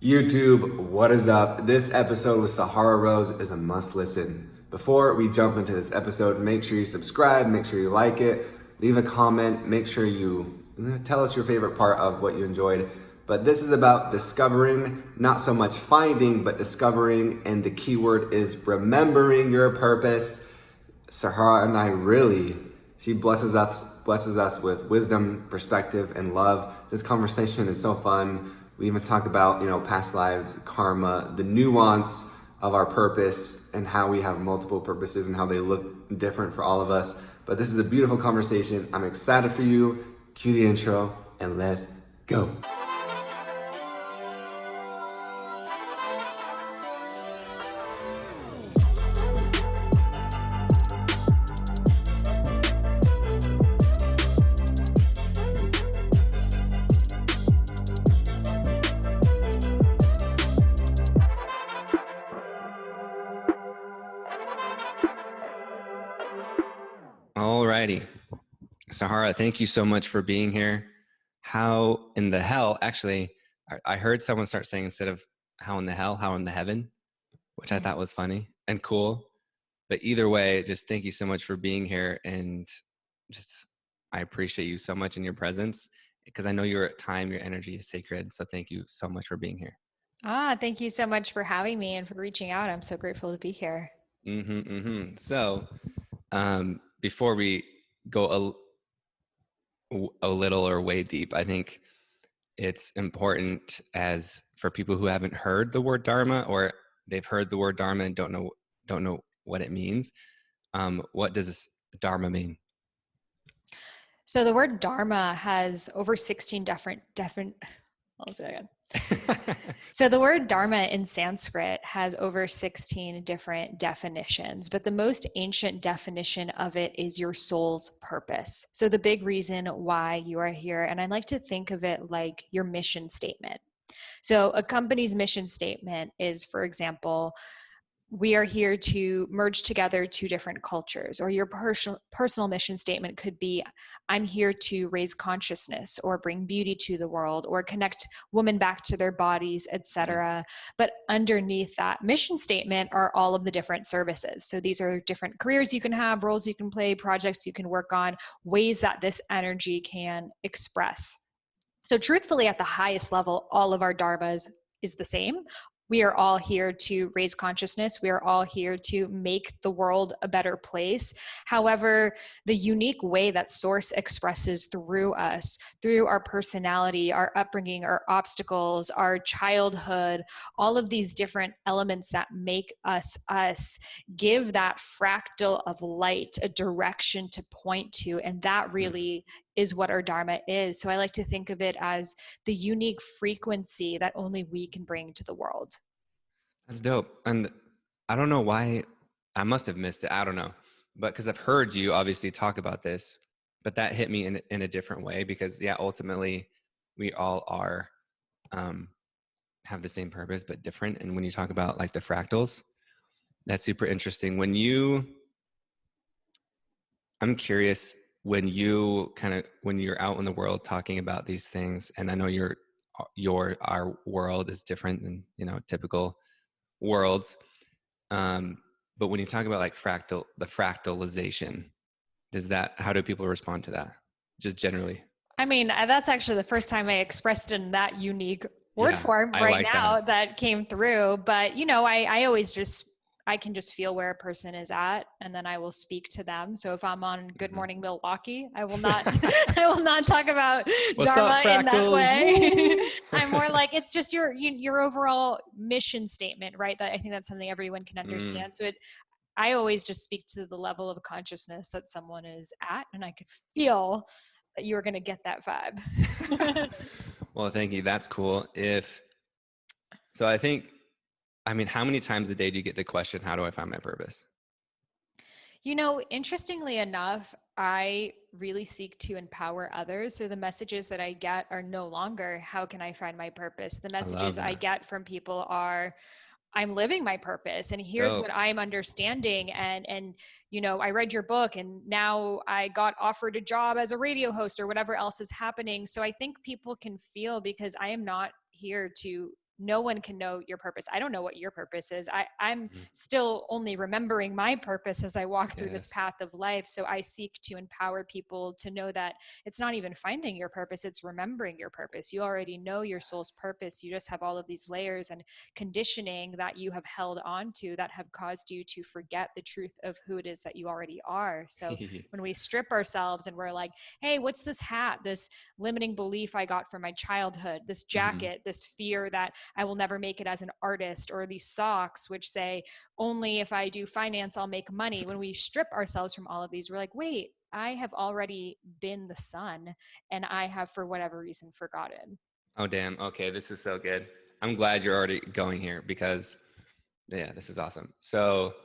YouTube, what is up? This episode with Sahara Rose is a must listen. Before we jump into this episode, make sure you subscribe, make sure you like it, leave a comment, make sure you tell us your favorite part of what you enjoyed. But this is about discovering, not so much finding, but discovering, and the keyword is remembering your purpose. Sahara and I she blesses us with wisdom, perspective, and love. This conversation is so fun. We even talk about, past lives, karma, the nuance of our purpose and how we have multiple purposes and how they look different for all of us. But this is a beautiful conversation. I'm excited for you. Cue the intro and let's go. Alrighty. Sahara, thank you so much for being here. How in the hell, actually, I heard someone start saying instead of how in the hell, how in the heaven, which I thought was funny and cool. But either way, just thank you so much for being here. And I appreciate you so much in your presence because I know your time, your energy is sacred. So thank you so much for being here. Thank you so much for having me and for reaching out. I'm so grateful to be here. So before we go a little or way deep, I think it's important as for people who haven't heard the word dharma, or they've heard the word dharma and don't know what it means. What does dharma mean? So the word dharma has over 16 So the word dharma in Sanskrit has over 16 different definitions, but the most ancient definition of it is your soul's purpose. So the big reason why you are here, and I like to think of it like your mission statement. So a company's mission statement is, for example, we are here to merge together two different cultures. Or your personal mission statement could be, I'm here to raise consciousness or bring beauty to the world or connect women back to their bodies, etc. But underneath that mission statement are all of the different services. So these are different careers you can have, roles you can play, projects you can work on, ways that this energy can express. So truthfully, at the highest level, all of our dharmas is the same. We are all here to raise consciousness. We are all here to make the world a better place. However, the unique way that Source expresses through us, through our personality, our upbringing, our obstacles, our childhood, all of these different elements that make us us, give that fractal of light a direction to point to. And that really is what our dharma is. So I like to think of it as the unique frequency that only we can bring to the world. That's dope. And I don't know why I must have missed it. I don't know. But because I've heard you obviously talk about this, but that hit me in a different way because ultimately we all are have the same purpose but different. And when you talk about like the fractals, that's super interesting. I'm curious when you're out in the world talking about these things, and I know our world is different than, typical worlds. But when you talk about like the fractalization, how do people respond to that? Just generally. I mean, that's actually the first time I expressed it in that unique word form right now that came through. But, I can just feel where a person is at, and then I will speak to them. So if I'm on Good Morning Milwaukee, I will not talk about dharma in that way. I'm more like, it's just your overall mission statement, right? That I think that's something everyone can understand. So I always just speak to the level of consciousness that someone is at, and I could feel that you were going to get that vibe. Well, thank you. That's cool. How many times a day do you get the question, how do I find my purpose? Interestingly enough, I really seek to empower others. So the messages that I get are no longer, how can I find my purpose? The messages I get from people are, I'm living my purpose, and here's what I'm understanding. And I read your book, and now I got offered a job as a radio host or whatever else is happening. So I think people can feel, because I am not here to no one can know your purpose. I don't know what your purpose is. I'm Mhm. still only remembering my purpose as I walk through this Yes. path of life. So I seek to empower people to know that it's not even finding your purpose, it's remembering your purpose. You already know your soul's purpose. You just have all of these layers and conditioning that you have held on to that have caused you to forget the truth of who it is that you already are. So when we strip ourselves and we're like, hey, what's this hat, this limiting belief I got from my childhood, this Mhm. jacket, this fear that I will never make it as an artist, or these socks which say only if I do finance I'll make money. When we strip ourselves from all of these, we're like, wait, I have already been the sun, and I have for whatever reason forgotten. Oh, damn. Okay, this is so good. I'm glad you're already going here because, yeah, this is awesome. So,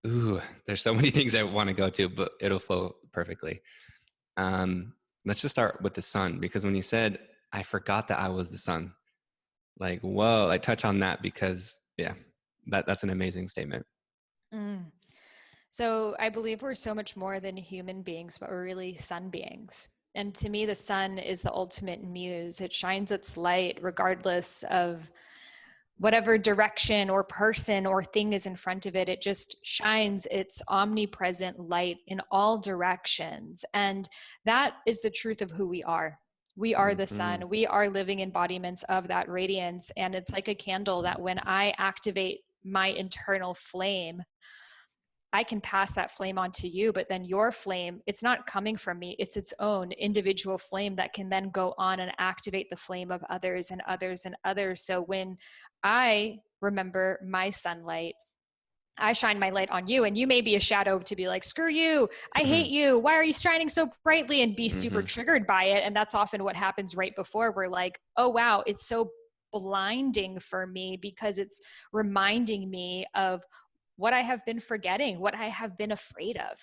ooh, there's so many things I want to go to, but it'll flow perfectly. Um, let's just start with the sun, because when you said, I forgot that I was the sun, like, whoa, I touch on that because, yeah, that's an amazing statement. Mm. So I believe we're so much more than human beings, but we're really sun beings. And to me, the sun is the ultimate muse. It shines its light regardless of whatever direction or person or thing is in front of it. It just shines its omnipresent light in all directions. And that is the truth of who we are. We are the Hmm. sun. We are living embodiments of that radiance. And it's like a candle that when I activate my internal flame, I can pass that flame on to you, but then your flame, it's not coming from me. It's its own individual flame that can then go on and activate the flame of others and others and others. So when I remember my sunlight, I shine my light on you, and you may be a shadow to be like, screw you, I hate you, why are you shining so brightly, and be super Hmm. triggered by it. And that's often what happens right before we're like, oh wow, it's so blinding for me because it's reminding me of what I have been forgetting, what I have been afraid of.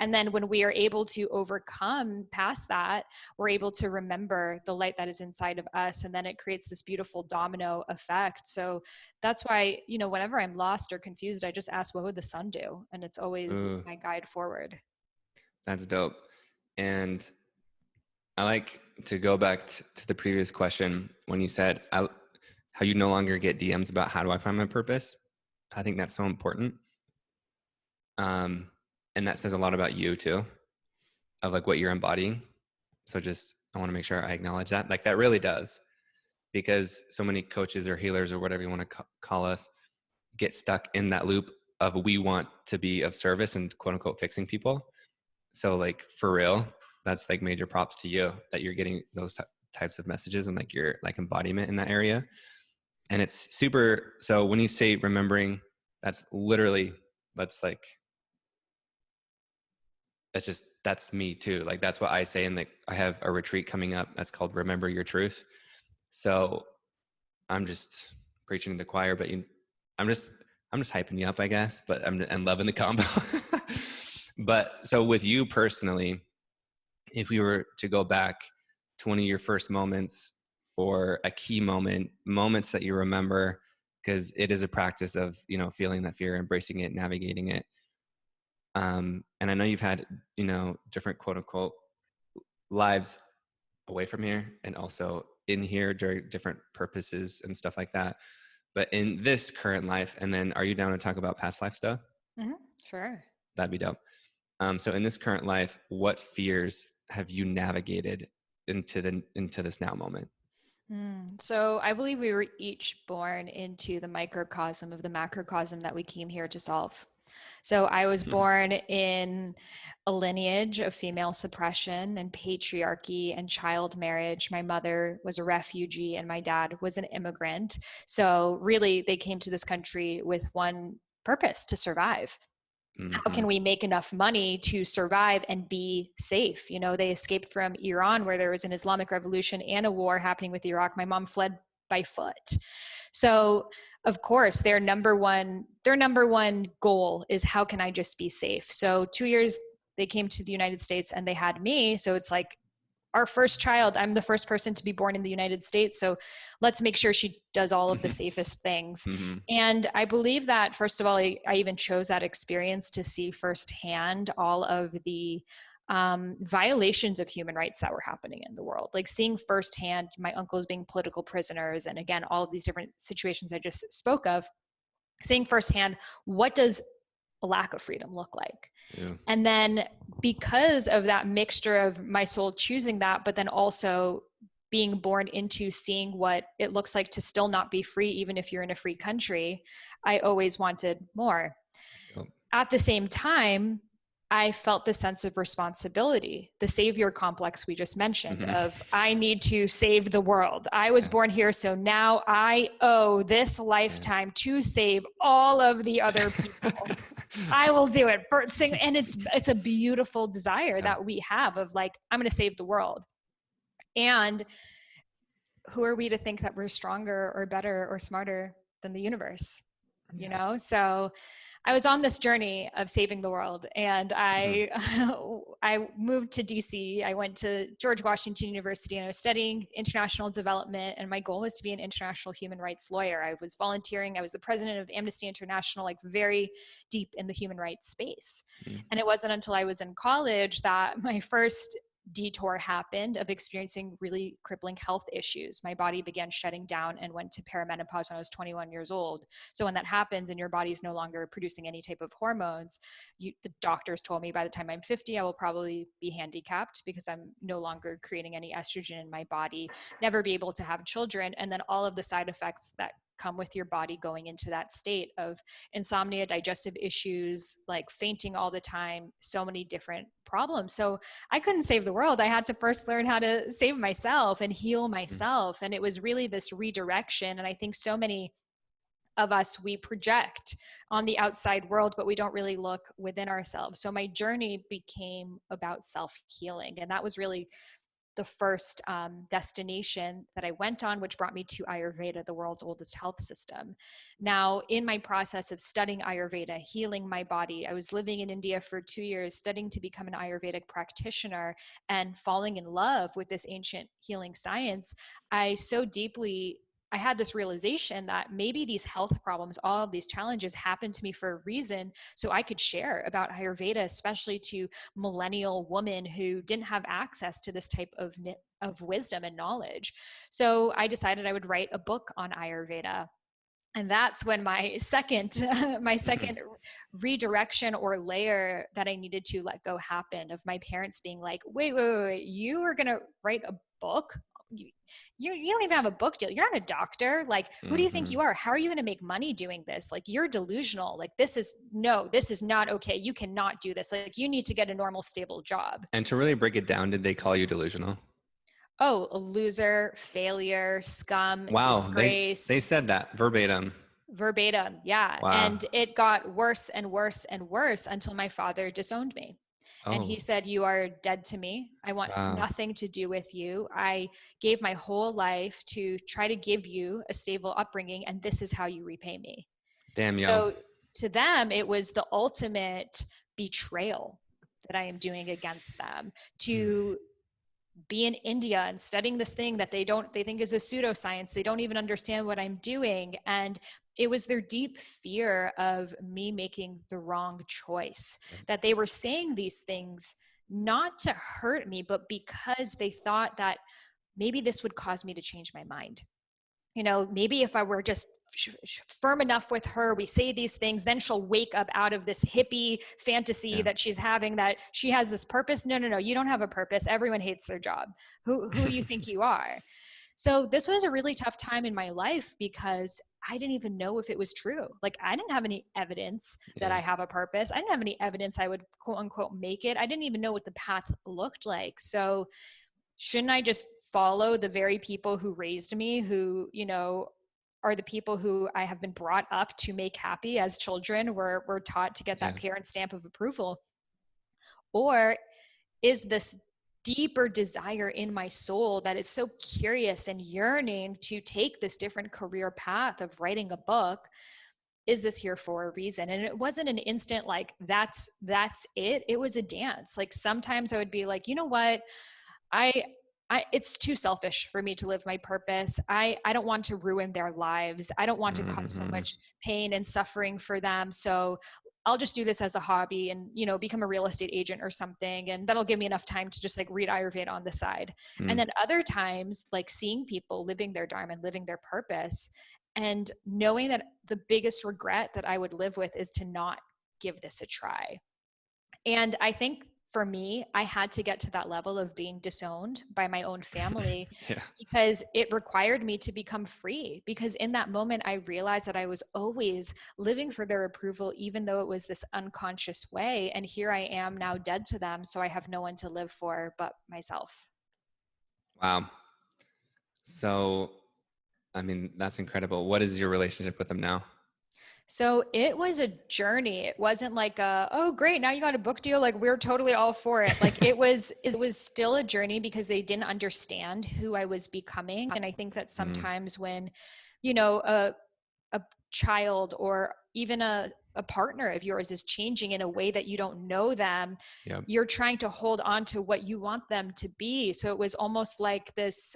And then when we are able to overcome past that, we're able to remember the light that is inside of us. And then it creates this beautiful domino effect. So that's why, whenever I'm lost or confused, I just ask, what would the sun do? And it's always Ooh, my guide forward. that's dope. And I like to go back to the previous question when you said how you no longer get DMs about how do I find my purpose. I think that's so important. And that says a lot about you too, of like what you're embodying. So just, I want to make sure I acknowledge that. Like that really does, because so many coaches or healers or whatever you want to call us get stuck in that loop of we want to be of service and quote unquote fixing people. So like for real, that's like major props to you that you're getting those types of messages and like your like embodiment in that area. And it's super. So when you say remembering, that's literally, that's like, that's me too. Like that's what I say. And like I have a retreat coming up that's called Remember Your Truth. So I'm just preaching to the choir, but I'm just I'm just hyping you up, I guess. But I'm loving the combo. But so with you personally, if we were to go back to one of your first moments or a key moments that you remember, because it is a practice of feeling that fear, embracing it, navigating it. And I know you've had different quote unquote lives away from here and also in here during different purposes and stuff like that. But in this current life, and then are you down to talk about past life stuff? Mm-hmm. Sure. That'd be dope. So in this current life, what fears have you navigated into this now moment? So I believe we were each born into the microcosm of the macrocosm that we came here to solve. So I was born in a lineage of female suppression and patriarchy and child marriage. My mother was a refugee and my dad was an immigrant. So really, they came to this country with one purpose: to survive. How Mm-hmm. can we make enough money to survive and be safe? They escaped from Iran, where there was an Islamic revolution and a war happening with Iraq. My mom fled by foot. So of course their number one goal is, how can I just be safe? So 2 years they came to the United States and they had me. So it's like, our first child, I'm the first person to be born in the United States. So let's make sure she does all of the safest things. Mm-hmm. And I believe that, first of all, I even chose that experience to see firsthand all of the violations of human rights that were happening in the world, like seeing firsthand my uncles being political prisoners, and again, all of these different situations I just spoke of, seeing firsthand what does a lack of freedom look like. Yeah. And then because of that mixture of my soul choosing that, but then also being born into seeing what it looks like to still not be free, even if you're in a free country, I always wanted more. Yep. At the same time, I felt the sense of responsibility, the savior complex we just mentioned, of I need to save the world. I was born here, so now I owe this lifetime to save all of the other people. I will do it. And it's a beautiful desire that we have of like, I'm going to save the world. And who are we to think that we're stronger or better or smarter than the universe? You know? So I was on this journey of saving the world, and I moved to DC. I went to George Washington University, and I was studying international development, and my goal was to be an international human rights lawyer. I was volunteering. I was the president of Amnesty International, like very deep in the human rights space. And it wasn't until I was in college that my first detour happened of experiencing really crippling health issues. My body began shutting down and went to perimenopause when I was 21 years old. So when that happens and your body's no longer producing any type of hormones, the doctors told me by the time I'm 50, I will probably be handicapped because I'm no longer creating any estrogen in my body, never be able to have children. And then all of the side effects that come with your body going into that state of insomnia, digestive issues, like fainting all the time, so many different problems. So I couldn't save the world. I had to first learn how to save myself and heal myself. And it was really this redirection. And I think so many of us, we project on the outside world, but we don't really look within ourselves. So my journey became about self-healing. And that was really the first destination that I went on, which brought me to Ayurveda, the world's oldest health system. Now, in my process of studying Ayurveda, healing my body, I was living in India for 2 years, studying to become an Ayurvedic practitioner and falling in love with this ancient healing science. I had this realization that maybe these health problems, all of these challenges happened to me for a reason, so I could share about Ayurveda, especially to millennial women who didn't have access to this type of wisdom and knowledge. So I decided I would write a book on Ayurveda. And that's when my second redirection or layer that I needed to let go happened, of my parents being like, wait, you are going to write a book? You don't even have a book deal. You're not a doctor. Like, who do you think you are? How are you going to make money doing this? Like, you're delusional. Like, this is not okay. You cannot do this. Like, you need to get a normal, stable job. And to really break it down, did they call you delusional? Oh, a loser, failure, scum, disgrace. They said that verbatim. Verbatim, yeah. Wow. And it got worse and worse and worse until my father disowned me. And he said, you are dead to me. I want nothing to do with you. I gave my whole life to try to give you a stable upbringing, and this is how you repay me. Damn, so to them, it was the ultimate betrayal that I am doing against them, to be in India and studying this thing that they think is a pseudoscience. They don't even understand what I'm doing. And it was their deep fear of me making the wrong choice, that they were saying these things not to hurt me, but because they thought that maybe this would cause me to change my mind. You know, maybe if I were just firm enough with her, we say these things, then she'll wake up out of this hippie fantasy that she's having, that she has this purpose. No, you don't have a purpose. Everyone hates their job. Who do you think you are? So this was a really tough time in my life because I didn't even know if it was true. Like, I didn't have any evidence that I have a purpose. I didn't have any evidence I would quote unquote make it. I didn't even know what the path looked like. So shouldn't I just follow the very people who raised me, who, you know, are the people who I have been brought up to make happy as children? We're taught to get that parent stamp of approval. Or is this deeper desire in my soul that is so curious and yearning to take this different career path of writing a book? Is this here for a reason? And it wasn't an instant like, that's it. It was a dance. Like, sometimes I would be like, you know what? It's too selfish for me to live my purpose. I don't want to ruin their lives. I don't want to cause so much pain and suffering for them. So I'll just do this as a hobby and, become a real estate agent or something. And that'll give me enough time to just like read Ayurveda on the side. And then other times, like seeing people living their dharma and living their purpose, and knowing that the biggest regret that I would live with is to not give this a try. And I think for me, I had to get to that level of being disowned by my own family Yeah. because it required me to become free. Because in that moment, I realized that I was always living for their approval, even though it was this unconscious way. And here I am now dead to them. So I have no one to live for but myself. Wow. So, I mean, that's incredible. What is your relationship with them now? So it was a journey. It wasn't like oh great, now you got a book deal. Like we're totally all for it. Like it was still a journey because they didn't understand who I was becoming. And I think that sometimes when, a child or even a partner of yours is changing in a way that you don't know them, Yep. you're trying to hold on to what you want them to be. So it was almost like this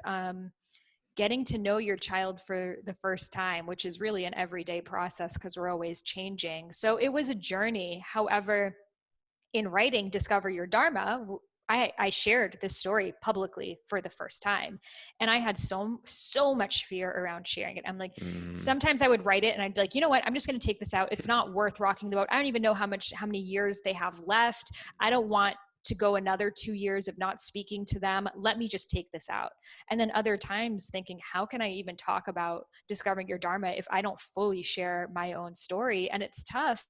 getting to know your child for the first time, which is really an everyday process because we're always changing. So it was a journey. However, in writing Discover Your Dharma, I shared this story publicly for the first time. And I had so much fear around sharing it. I'm like, sometimes I would write it and I'd be like, you know what? I'm just going to take this out. It's not worth rocking the boat. I don't even know how many years they have left. I don't want to go another 2 years of not speaking to them. Let me just take this out. And then other times thinking, how can I even talk about discovering your dharma if I don't fully share my own story? And it's tough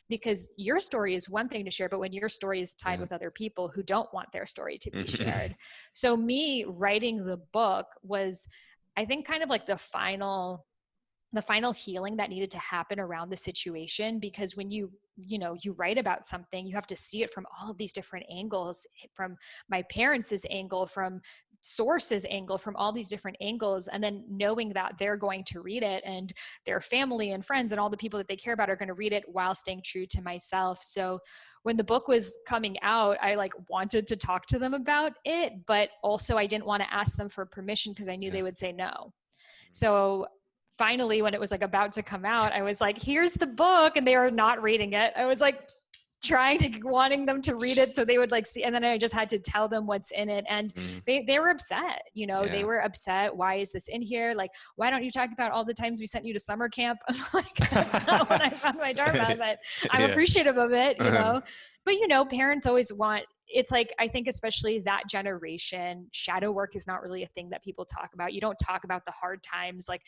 because your story is one thing to share, but when your story is tied with other people who don't want their story to be shared. So me writing the book was, I think, kind of like the final healing that needed to happen around the situation. Because when you write about something, you have to see it from all of these different angles, from my parents' angle, from sources angle, from all these different angles. And then knowing that they're going to read it and their family and friends and all the people that they care about are going to read it while staying true to myself. So when the book was coming out, I like wanted to talk to them about it, but also I didn't want to ask them for permission because I knew they would say no. So finally, when it was like about to come out, I was like, here's the book. And they were not reading it. I was like wanting them to read it so they would like see. And then I just had to tell them what's in it. And they were upset, they were upset. Why is this in here? Like, why don't you talk about all the times we sent you to summer camp? I'm like, that's not what I found my dharma, but I'm appreciative of it, But, parents always want, it's like, I think especially that generation, shadow work is not really a thing that people talk about. You don't talk about the hard times. Like,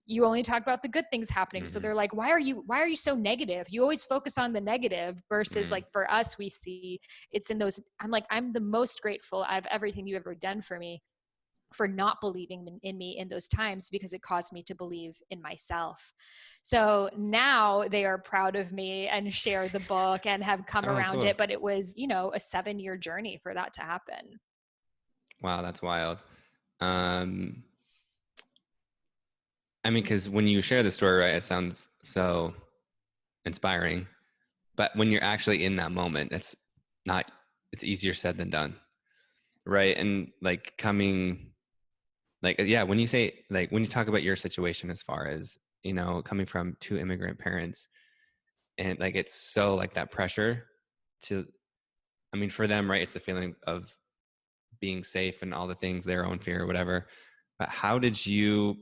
you only talk about the good things happening. So they're like, why are you so negative? You always focus on the negative versus like for us, we see it's in those. I'm like, I'm the most grateful out of everything you've ever done for me for not believing in me in those times, because it caused me to believe in myself. So now they are proud of me and share the book and have come around it. But it was, a 7-year journey for that to happen. Wow, that's wild. I mean, because when you share the story, right, it sounds so inspiring. But when you're actually in that moment, it's easier said than done. Right. And like when you say, like, when you talk about your situation as far as, coming from 2 immigrant parents, and like, it's so like that pressure to, I mean, for them, right, it's the feeling of being safe and all the things, their own fear or whatever. But how did you,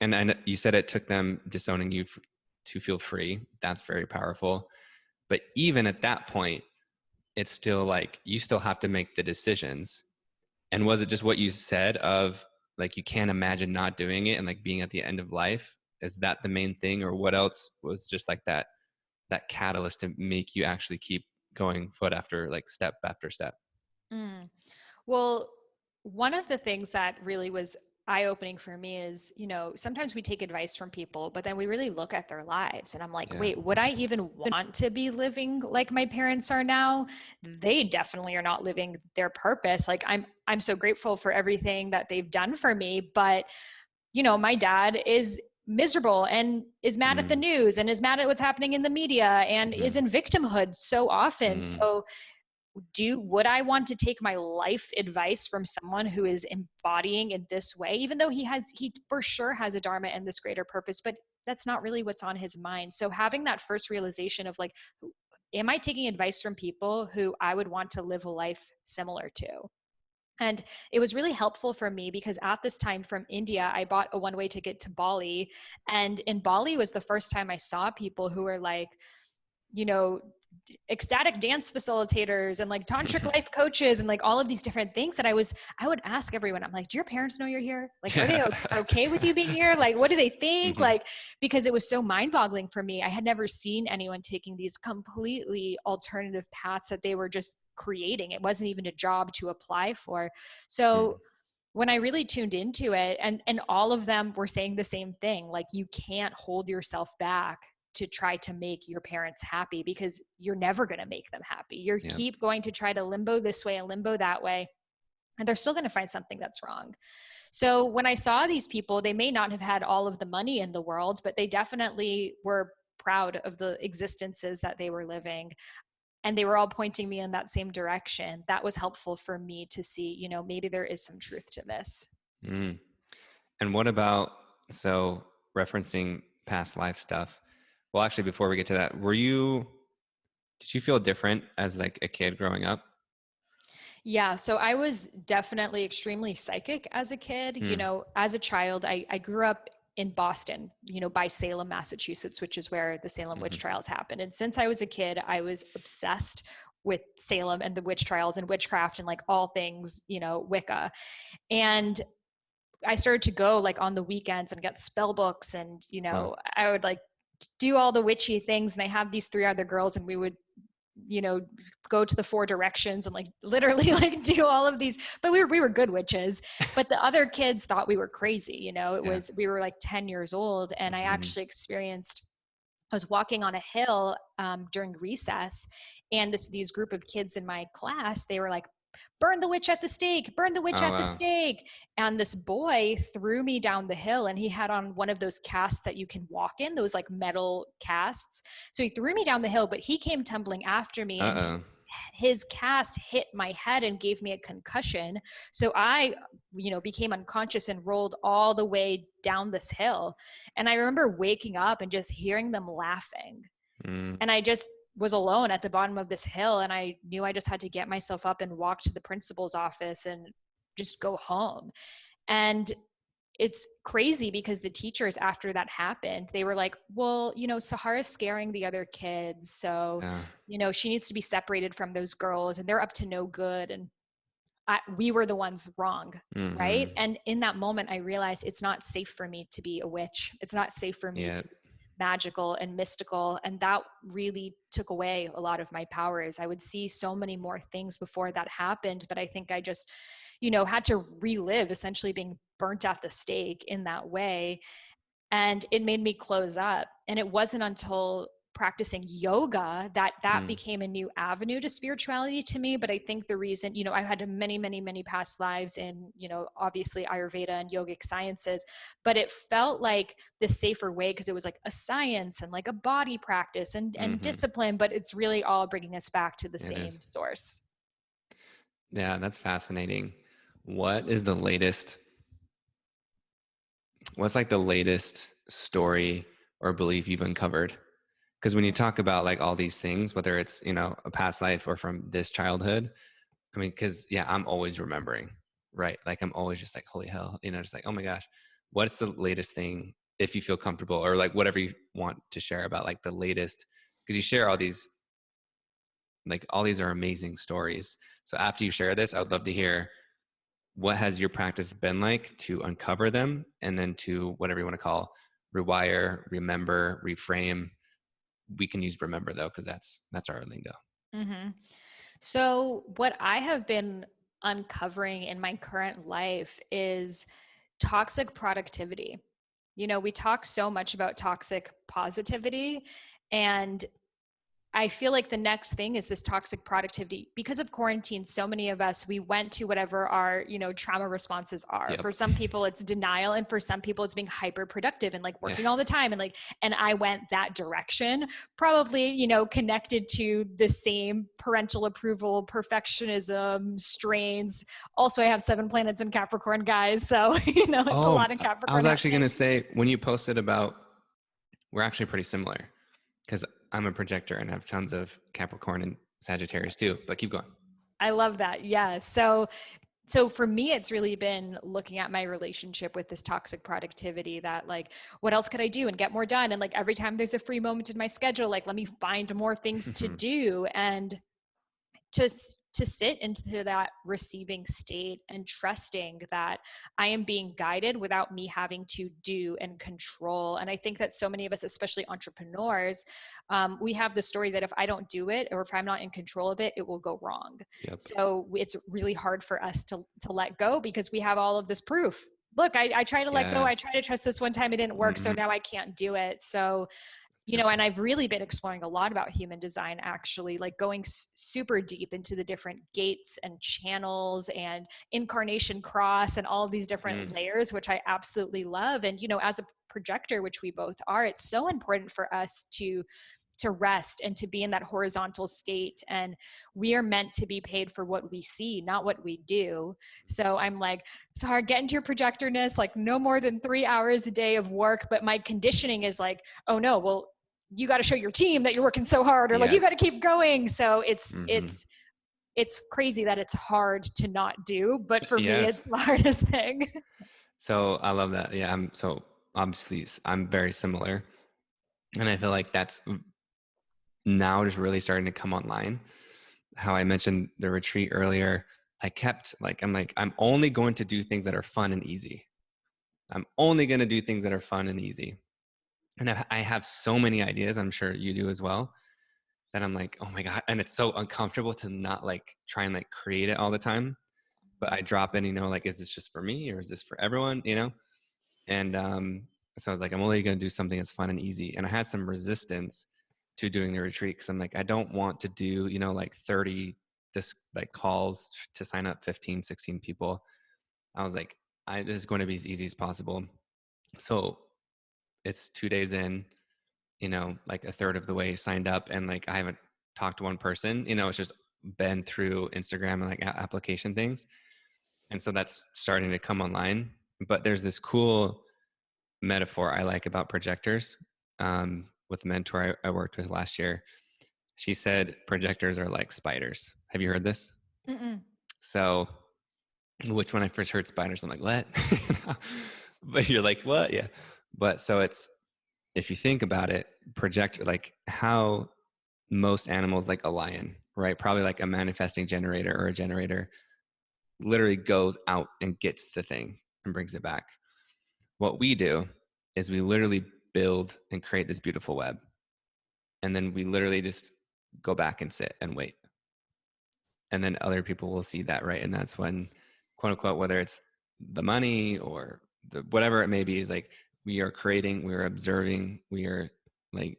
and you said it took them disowning you to feel free. That's very powerful. But even at that point, it's still like, you still have to make the decisions. And was it just what you said of like, you can't imagine not doing it and like being at the end of life? Is that the main thing? Or what else was just like that catalyst to make you actually keep going foot after like step after step? Well, one of the things that really was eye-opening for me is, sometimes we take advice from people, but then we really look at their lives. And I'm like, wait, would I even want to be living like my parents are now? They definitely are not living their purpose. Like I'm so grateful for everything that they've done for me. But, my dad is miserable and is mad at the news and is mad at what's happening in the media and is in victimhood so often. So would I want to take my life advice from someone who is embodying in this way, even though he for sure has a dharma and this greater purpose, but that's not really what's on his mind. So having that first realization of like, am I taking advice from people who I would want to live a life similar to? And it was really helpful for me because at this time from India, I bought a one-way ticket to Bali. And in Bali was the first time I saw people who were like, you know, ecstatic dance facilitators and like tantric life coaches and like all of these different things that I would ask everyone, I'm like, do your parents know you're here? Like, are they okay with you being here? Like, what do they think? Like, because it was so mind boggling for me. I had never seen anyone taking these completely alternative paths that they were just creating. It wasn't even a job to apply for. So when I really tuned into it, and all of them were saying the same thing, like, you can't hold yourself back to try to make your parents happy because you're never going to make them happy. You keep going to try to limbo this way and limbo that way, and they're still going to find something that's wrong. So when I saw these people, they may not have had all of the money in the world, but they definitely were proud of the existences that they were living. And they were all pointing me in that same direction. That was helpful for me to see, you know, maybe there is some truth to this. And what about, so referencing past life stuff, well, actually, before we get to that, did you feel different as like a kid growing up? Yeah, so I was definitely extremely psychic as a kid. You know, as a child, I grew up in Boston, you know, by Salem, Massachusetts, which is where the Salem witch trials happened. And since I was a kid, I was obsessed with Salem and the witch trials and witchcraft and like all things, you know, Wicca. And I started to go like on the weekends and get spell books, and, you know, I would like do all the witchy things. And I have these 3 other girls, and we would, you know, go to the 4 directions and like literally like do all of these, but we were good witches, but the other kids thought we were crazy. You know, we were like 10 years old. And I actually I was walking on a hill during recess, and these group of kids in my class, they were like, burn the witch at the stake, burn the witch at the stake. And this boy threw me down the hill, and he had on one of those casts that you can walk in, those like metal casts. So he threw me down the hill, but he came tumbling after me, and his cast hit my head and gave me a concussion. So I, you know, became unconscious and rolled all the way down this hill. And I remember waking up and just hearing them laughing. And I just was alone at the bottom of this hill, and I knew I just had to get myself up and walk to the principal's office and just go home. And it's crazy because the teachers, after that happened, they were like, well, you know, Sahara's scaring the other kids. So, you know, she needs to be separated from those girls, and they're up to no good. And we were the ones wrong. Right. And in that moment, I realized it's not safe for me to be a witch. It's not safe for me to be magical and mystical. And that really took away a lot of my powers. I would see so many more things before that happened, but I think I just, you know, had to relive essentially being burnt at the stake in that way. And it made me close up. And it wasn't until practicing yoga that became a new avenue to spirituality to me. But I think the reason, you know, I've had many past lives in, you know, obviously Ayurveda and yogic sciences, but it felt like the safer way because it was like a science and like a body practice and discipline, but it's really all bringing us back to the same source. Yeah, that's fascinating. What's like the latest story or belief you've uncovered? Because when you talk about like all these things, whether it's, you know, a past life or from this childhood, I mean, because I'm always remembering, right? Like I'm always just like, holy hell, you know, just like, oh my gosh, what's the latest thing, if you feel comfortable, or like whatever you want to share about like the latest, because you share all these, like all these are amazing stories. So after you share this, I would love to hear, what has your practice been like to uncover them, and then to whatever you want to call rewire, remember, reframe. We can use remember though, because that's our lingo. So what I have been uncovering in my current life is toxic productivity. You know, we talk so much about toxic positivity, and I feel like the next thing is this toxic productivity. Because of quarantine, so many of us, we went to whatever our, you know, trauma responses are. For some people, it's denial. And for some people, it's being hyper productive and like working all the time. And I went that direction, probably, you know, connected to the same parental approval, perfectionism strains. Also, I have 7 planets in Capricorn, guys. So, you know, it's a lot in Capricorn. I was actually going to say, when you posted about, we're actually pretty similar, because I'm a projector and have tons of Capricorn and Sagittarius too, but keep going. I love that. Yeah. So for me, it's really been looking at my relationship with this toxic productivity, that like, what else could I do and get more done? And like every time there's a free moment in my schedule, like, let me find more things to do. And to sit into that receiving state and trusting that I am being guided without me having to do and control. And I think that so many of us, especially entrepreneurs, we have the story that if I don't do it, or if I'm not in control of it, it will go wrong. Yep. So it's really hard for us to let go, because we have all of this proof. Look, I try to let go. I try to trust this one time, it didn't work. So now I can't do it. So and I've really been exploring a lot about human design, actually, like going super deep into the different gates and channels and incarnation cross and all of these different layers, which I absolutely love. And, as a projector, which we both are, it's so important for us to rest and to be in that horizontal state. And we are meant to be paid for what we see, not what we do. So I'm like, Sahara, get into your projectorness, like no more than 3 hours a day of work. But my conditioning is like, oh no, well, you got to show your team that you're working so hard, or like, you got to keep going. So it's crazy that it's hard to not do, but for me, it's the hardest thing. So I love that. Yeah. Obviously I'm very similar, and I feel like that's now just really starting to come online. How I mentioned the retreat earlier, I'm only going to do things that are fun and easy. I'm only going to do things that are fun and easy. And I have so many ideas, I'm sure you do as well, that I'm like, oh my God. And it's so uncomfortable to not like try and like create it all the time. But I drop in, like, is this just for me or is this for everyone, And so I was like, I'm only going to do something that's fun and easy. And I had some resistance to doing the retreat, because I'm like, I don't want to do, like 30 calls to sign up 15, 16 people. I was like, this is going to be as easy as possible. So it's 2 days in, like a third of the way signed up, and like I haven't talked to one person. It's just been through Instagram and like application things. And so that's starting to come online. But there's this cool metaphor I like about projectors, with a mentor I worked with last year. She said projectors are like spiders. Have you heard this? Mm-mm. So, which when I first heard spiders, I'm like, what? But you're like, what? Yeah. But so if you think about it, projector, like how most animals, like a lion, right? Probably like a manifesting generator or a generator, literally goes out and gets the thing and brings it back. What we do is we literally build and create this beautiful web. And then we literally just go back and sit and wait. And then other people will see that, right? And that's when, quote unquote, whether it's the money or whatever it may be, is like we are creating, we are observing, we are like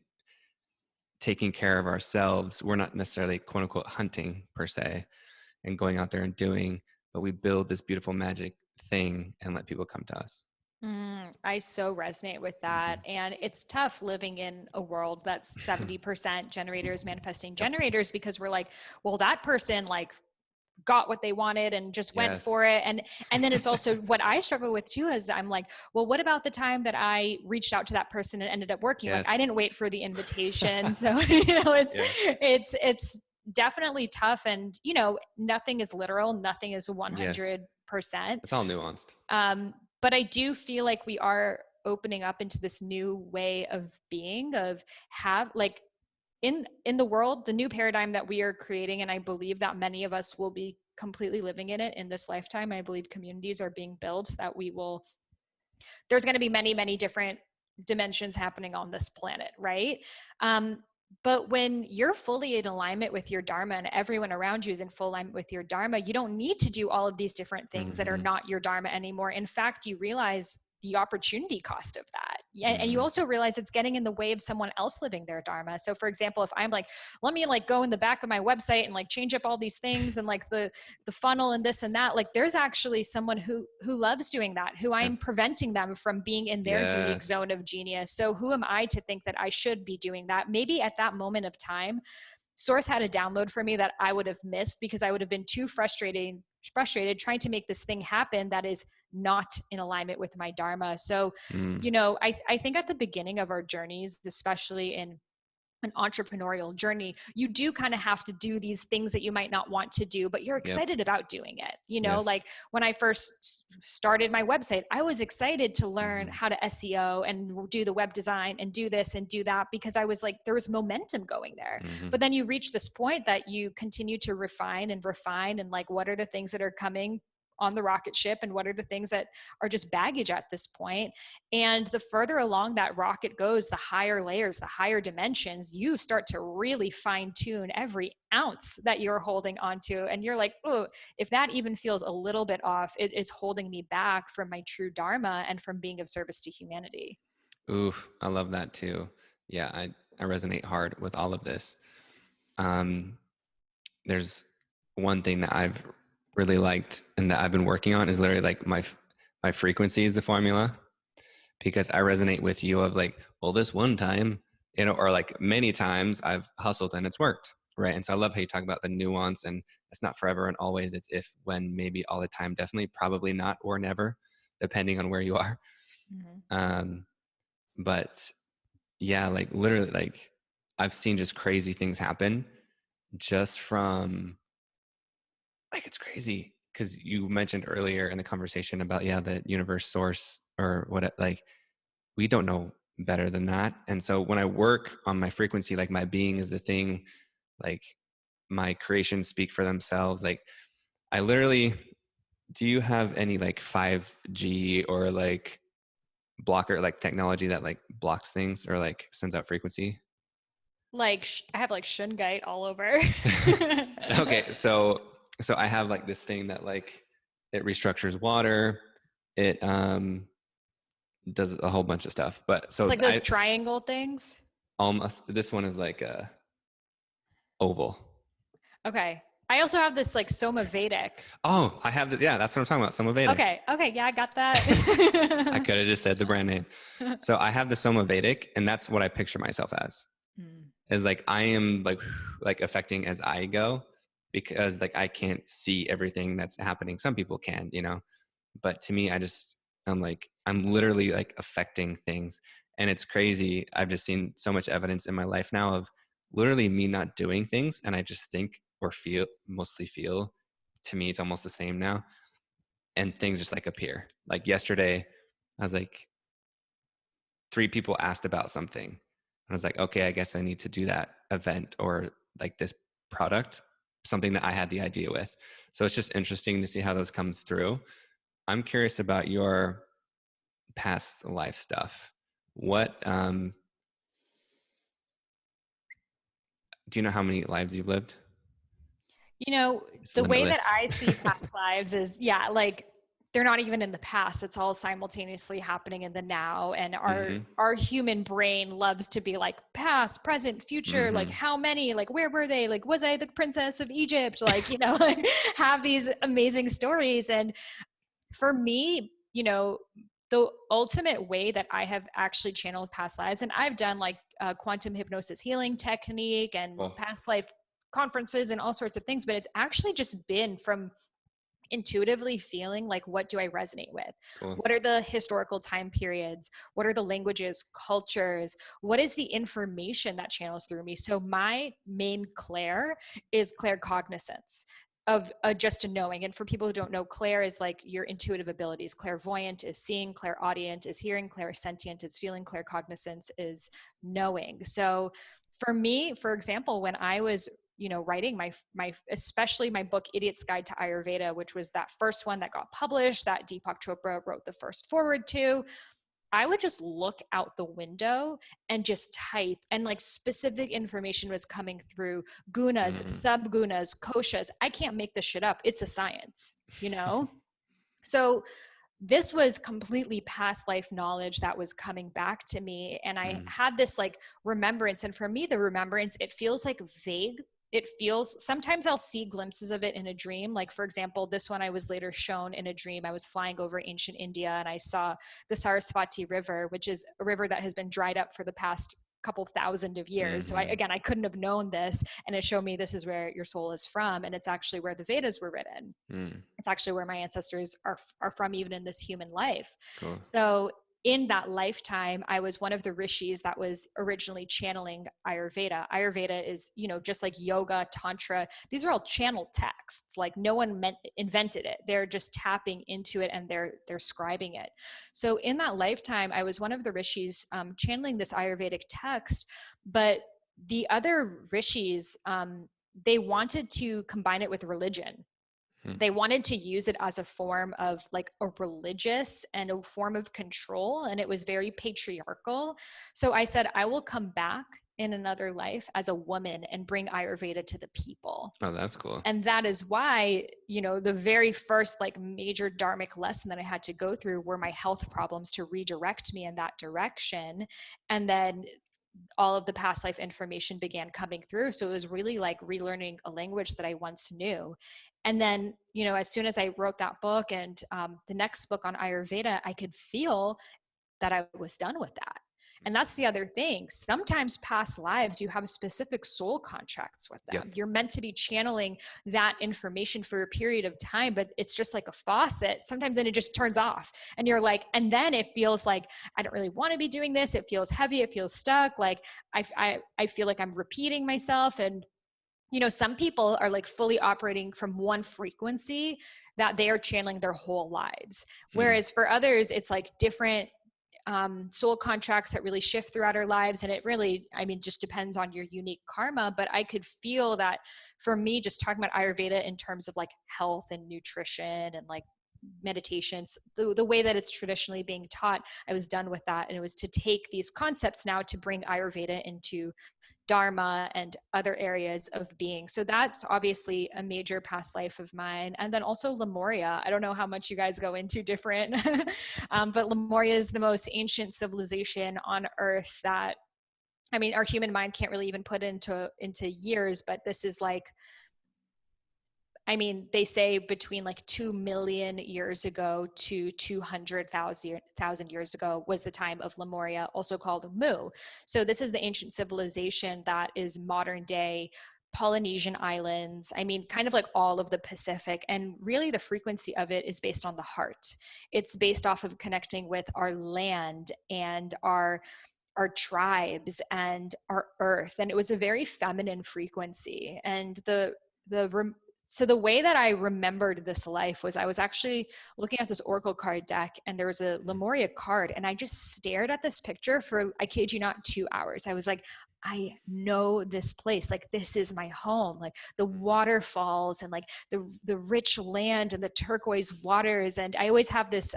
taking care of ourselves. We're not necessarily, quote unquote, hunting per se and going out there and doing, but we build this beautiful magic thing and let people come to us. I so resonate with that. And it's tough living in a world that's 70% generators, manifesting generators, because we're like, well, that person like got what they wanted and just went for it. And then it's also what I struggle with too, is I'm like, well, what about the time that I reached out to that person and ended up working? Like I didn't wait for the invitation. So, it's definitely tough. And, nothing is literal. Nothing is 100%. It's all nuanced. But I do feel like we are opening up into this new way of being, of in the world, the new paradigm that we are creating. And I believe that many of us will be completely living in it in this lifetime. I believe communities are being built that there's going to be many, many different dimensions happening on this planet. Right. But when you're fully in alignment with your Dharma and everyone around you is in full alignment with your Dharma, you don't need to do all of these different things that are not your Dharma anymore. In fact, you realize the opportunity cost of that. And you also realize it's getting in the way of someone else living their Dharma. So for example, if I'm like, let me like go in the back of my website and like change up all these things and like the funnel and this and that, like there's actually someone who loves doing that, who I'm preventing them from being in their unique zone of genius. So who am I to think that I should be doing that? Maybe at that moment of time, Source had a download for me that I would have missed because I would have been too frustrated trying to make this thing happen that is not in alignment with my Dharma. So, I think at the beginning of our journeys, especially in an entrepreneurial journey, you do kind of have to do these things that you might not want to do, but you're Yep. excited about doing it. Yes. Like when I first started my website, I was excited to learn Mhm. how to SEO and do the web design and do this and do that, because I was like, there was momentum going there. Mhm. But then you reach this point that you continue to refine and like, what are the things that are coming on the rocket ship and what are the things that are just baggage at this point. And the further along that rocket goes, the higher layers, the higher dimensions, you start to really fine tune every ounce that you're holding onto. And you're like, oh, if that even feels a little bit off, it is holding me back from my true dharma and from being of service to humanity. Oof, I love that too. Yeah, I resonate hard with all of this. Um, there's one thing that I've really liked and that I've been working on is literally like my frequency is the formula, because I resonate with you of like, well, this one time, or like many times I've hustled and it's worked, right? And so I love how you talk about the nuance, and it's not forever and always. It's if, when, maybe, all the time, definitely, probably not, or never, depending on where you are. Mm-hmm. Um, but yeah, like literally, like I've seen just crazy things happen just from, like, it's crazy because you mentioned earlier in the conversation about, yeah, the universe source or what, like, we don't know better than that. And so when I work on my frequency, like my being is the thing, like my creations speak for themselves. Like I literally, do you have any like 5G or like blocker, like technology that like blocks things or like sends out frequency? Like I have like shungite all over. Okay, so I have like this thing that like it restructures water. It does a whole bunch of stuff. But so Like those I triangle things. almost, this one is like a oval. Okay. I also have this like Soma Vedic. Oh, I have the, yeah, that's what I'm talking about. Soma Vedic. Okay. Okay. Yeah, I got I that. could have just said the brand name. So I have the Soma Vedic, and that's what I picture myself as. Hmm. Is like I am like affecting as I go, because like I can't see everything that's happening. Some people can, but to me, I'm like, I'm literally like affecting things. And it's crazy. I've just seen so much evidence in my life now of literally me not doing things. And I just think or feel, mostly feel, to me, it's almost the same now. And things just like appear. Like yesterday, I was like, 3 people asked about something. I was like, okay, I guess I need to do that event or like this product, something that I had the idea with. So it's just interesting to see how those come through. I'm curious about your past life stuff. What do you know how many lives you've lived? It's The way that limitless. I see past lives is, yeah, like they're not even in the past. It's all simultaneously happening in the now. And our Mm-hmm. our human brain loves to be like past, present, future, like Mm-hmm. how many, like where were they? Like was I the princess of Egypt? Like, like have these amazing stories. And for me, the ultimate way that I have actually channeled past lives, and I've done like quantum hypnosis healing technique and Cool. past life conferences and all sorts of things, but it's actually just been from intuitively feeling like, what do I resonate with? Cool. What are the historical time periods? What are the languages, cultures? What is the information that channels through me? So my main clair is claircognizance of just a knowing. And for people who don't know, clair is like your intuitive abilities. Clairvoyant is seeing, clairaudient is hearing, clairsentient is feeling, claircognizance is knowing. So for me, for example, when I was writing my especially my book Idiot's Guide to Ayurveda, which was that first one that got published, that Deepak Chopra wrote the first forward to, I would just look out the window and just type, and like specific information was coming through: gunas, Mm-hmm. subgunas, koshas. I can't make this shit up. It's a science. So this was completely past life knowledge that was coming back to me. And I Mm-hmm. had this like remembrance. And for me, the remembrance, it feels like vague. It feels, sometimes I'll see glimpses of it in a dream. Like, for example, this one I was later shown in a dream. I was flying over ancient India and I saw the Saraswati River, which is a river that has been dried up for the past couple thousand of years. So Mm-hmm. I couldn't have known this. And it showed me this is where your soul is from. And it's actually where the Vedas were written. Mm. It's actually where my ancestors are from, even in this human life. Cool. So in that lifetime, I was one of the rishis that was originally channeling Ayurveda. Ayurveda is, just like yoga, tantra. These are all channel texts. Like no one invented it. They're just tapping into it and they're scribing it. So in that lifetime, I was one of the rishis channeling this Ayurvedic text, but the other rishis, they wanted to combine it with religion. They wanted to use it as a form of like a religious and a form of control. And it was very patriarchal. So I said, I will come back in another life as a woman and bring Ayurveda to the people. Oh, that's cool. And that is why, the very first like major dharmic lesson that I had to go through were my health problems to redirect me in that direction. And then all of the past life information began coming through. So it was really like relearning a language that I once knew. And then, as soon as I wrote that book and the next book on Ayurveda, I could feel that I was done with that. And that's the other thing. Sometimes past lives, you have specific soul contracts with them. Yep. You're meant to be channeling that information for a period of time, but it's just like a faucet. Sometimes then it just turns off and you're like, and then it feels like, I don't really want to be doing this. It feels heavy. It feels stuck. Like I feel like I'm repeating myself. And some people are like fully operating from one frequency that they are channeling their whole lives. Whereas for others, it's like different soul contracts that really shift throughout our lives. And it really, just depends on your unique karma. But I could feel that for me, just talking about Ayurveda in terms of like health and nutrition and like meditations, the way that it's traditionally being taught, I was done with that. And it was to take these concepts now to bring Ayurveda into Dharma and other areas of being. So that's obviously a major past life of mine. And then also Lemuria. I don't know how much you guys go into different, but Lemuria is the most ancient civilization on Earth that, our human mind can't really even put into years, but this is like, they say between like 2 million years ago to 200,000 years ago was the time of Lemuria, also called Mu. So this is the ancient civilization that is modern day Polynesian islands. Kind of like all of the Pacific. And really the frequency of it is based on the heart. It's based off of connecting with our land and our tribes and our earth. And it was a very feminine frequency. And so the way that I remembered this life was I was actually looking at this oracle card deck and there was a Lemuria card and I just stared at this picture for, I kid you not, 2 hours. I was like, I know this place. Like, this is my home. Like the waterfalls and like the rich land and the turquoise waters. And I always have this,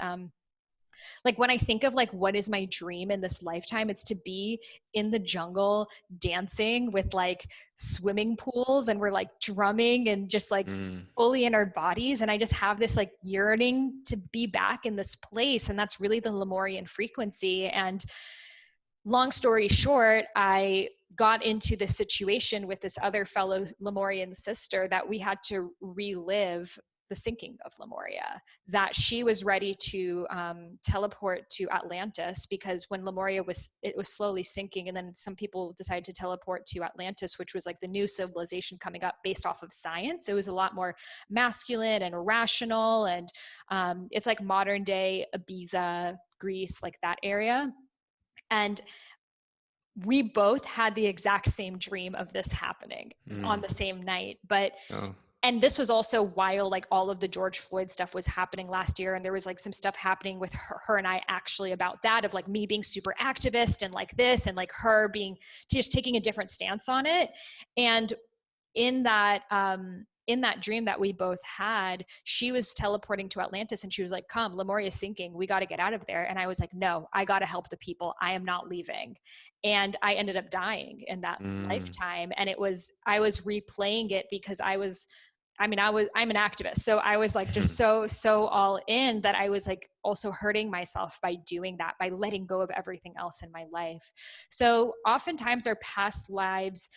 like when I think of like what is my dream in this lifetime, it's to be in the jungle dancing with like swimming pools and we're like drumming and just like fully in our bodies. And I just have this like yearning to be back in this place. And that's really the Lemurian frequency. And long story short, I got into this situation with this other fellow Lemurian sister that we had to relive the sinking of Lemuria, that she was ready to teleport to Atlantis because when Lemuria was slowly sinking, and then some people decided to teleport to Atlantis, which was like the new civilization coming up based off of science. It was a lot more masculine and rational, and it's like modern day Ibiza, Greece, like that area. And we both had the exact same dream of this happening on the same night, but and this was also while like all of the George Floyd stuff was happening last year. And there was like some stuff happening with her and I actually about that, of like me being super activist and like this, and like her being just taking a different stance on it. And in that dream that we both had, she was teleporting to Atlantis and she was like, come, Lemuria is sinking. We got to get out of there. And I was like, no, I got to help the people. I am not leaving. And I ended up dying in that lifetime. And I was replaying it because I'm an activist. So I was like, just so all in that I was like also hurting myself by doing that, by letting go of everything else in my life. So oftentimes our past lives,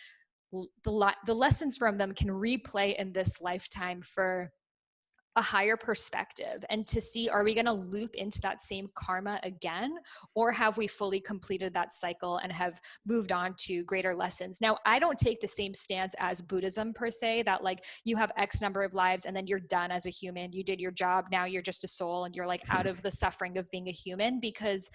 the lessons from them can replay in this lifetime for a higher perspective and to see, are we going to loop into that same karma again, or have we fully completed that cycle and have moved on to greater lessons? Now, I don't take the same stance as Buddhism per se, that like you have X number of lives and then you're done as a human, you did your job, now you're just a soul and you're like out of the suffering of being a human, because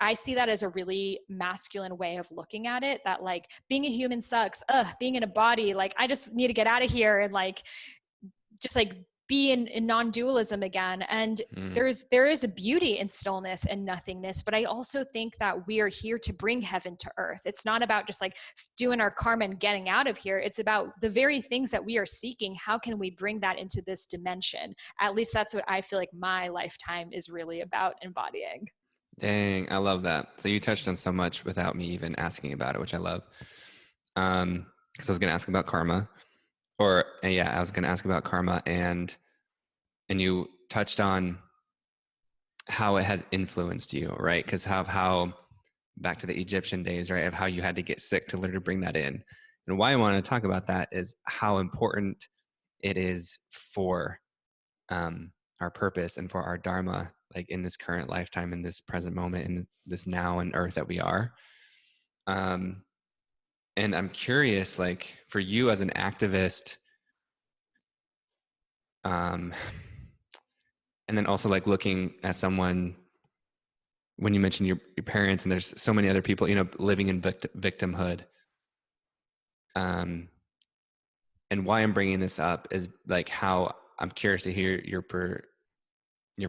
I see that as a really masculine way of looking at it, that like being a human sucks. Being in a body, like I just need to get out of here and like just like be in non-dualism again. And there is a beauty in stillness and nothingness, but I also think that we are here to bring heaven to earth. It's not about just like doing our karma and getting out of here. It's about the very things that we are seeking. How can we bring that into this dimension? At least that's what I feel like my lifetime is really about embodying. Dang, I love that. So you touched on so much without me even asking about it, which I love. Because I was going to ask about karma, I was going to ask about karma, and you touched on how it has influenced you, right? Because how back to the Egyptian days, right, of how you had to get sick to literally bring that in. And why I wanted to talk about that is how important it is for our purpose and for our dharma, like in this current lifetime, in this present moment, in this now and earth that we are. And I'm curious, like for you as an activist, and then also like looking at someone, when you mentioned your parents, and there's so many other people, living in victimhood. And why I'm bringing this up is like how I'm curious to hear your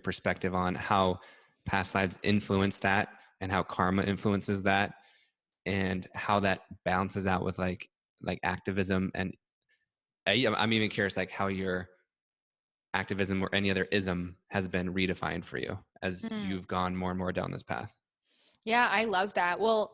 perspective on how past lives influence that, and how karma influences that, and how that balances out with like activism. And I'm even curious like how your activism or any other ism has been redefined for you as you've gone more and more down this path. Yeah, I love that. Well,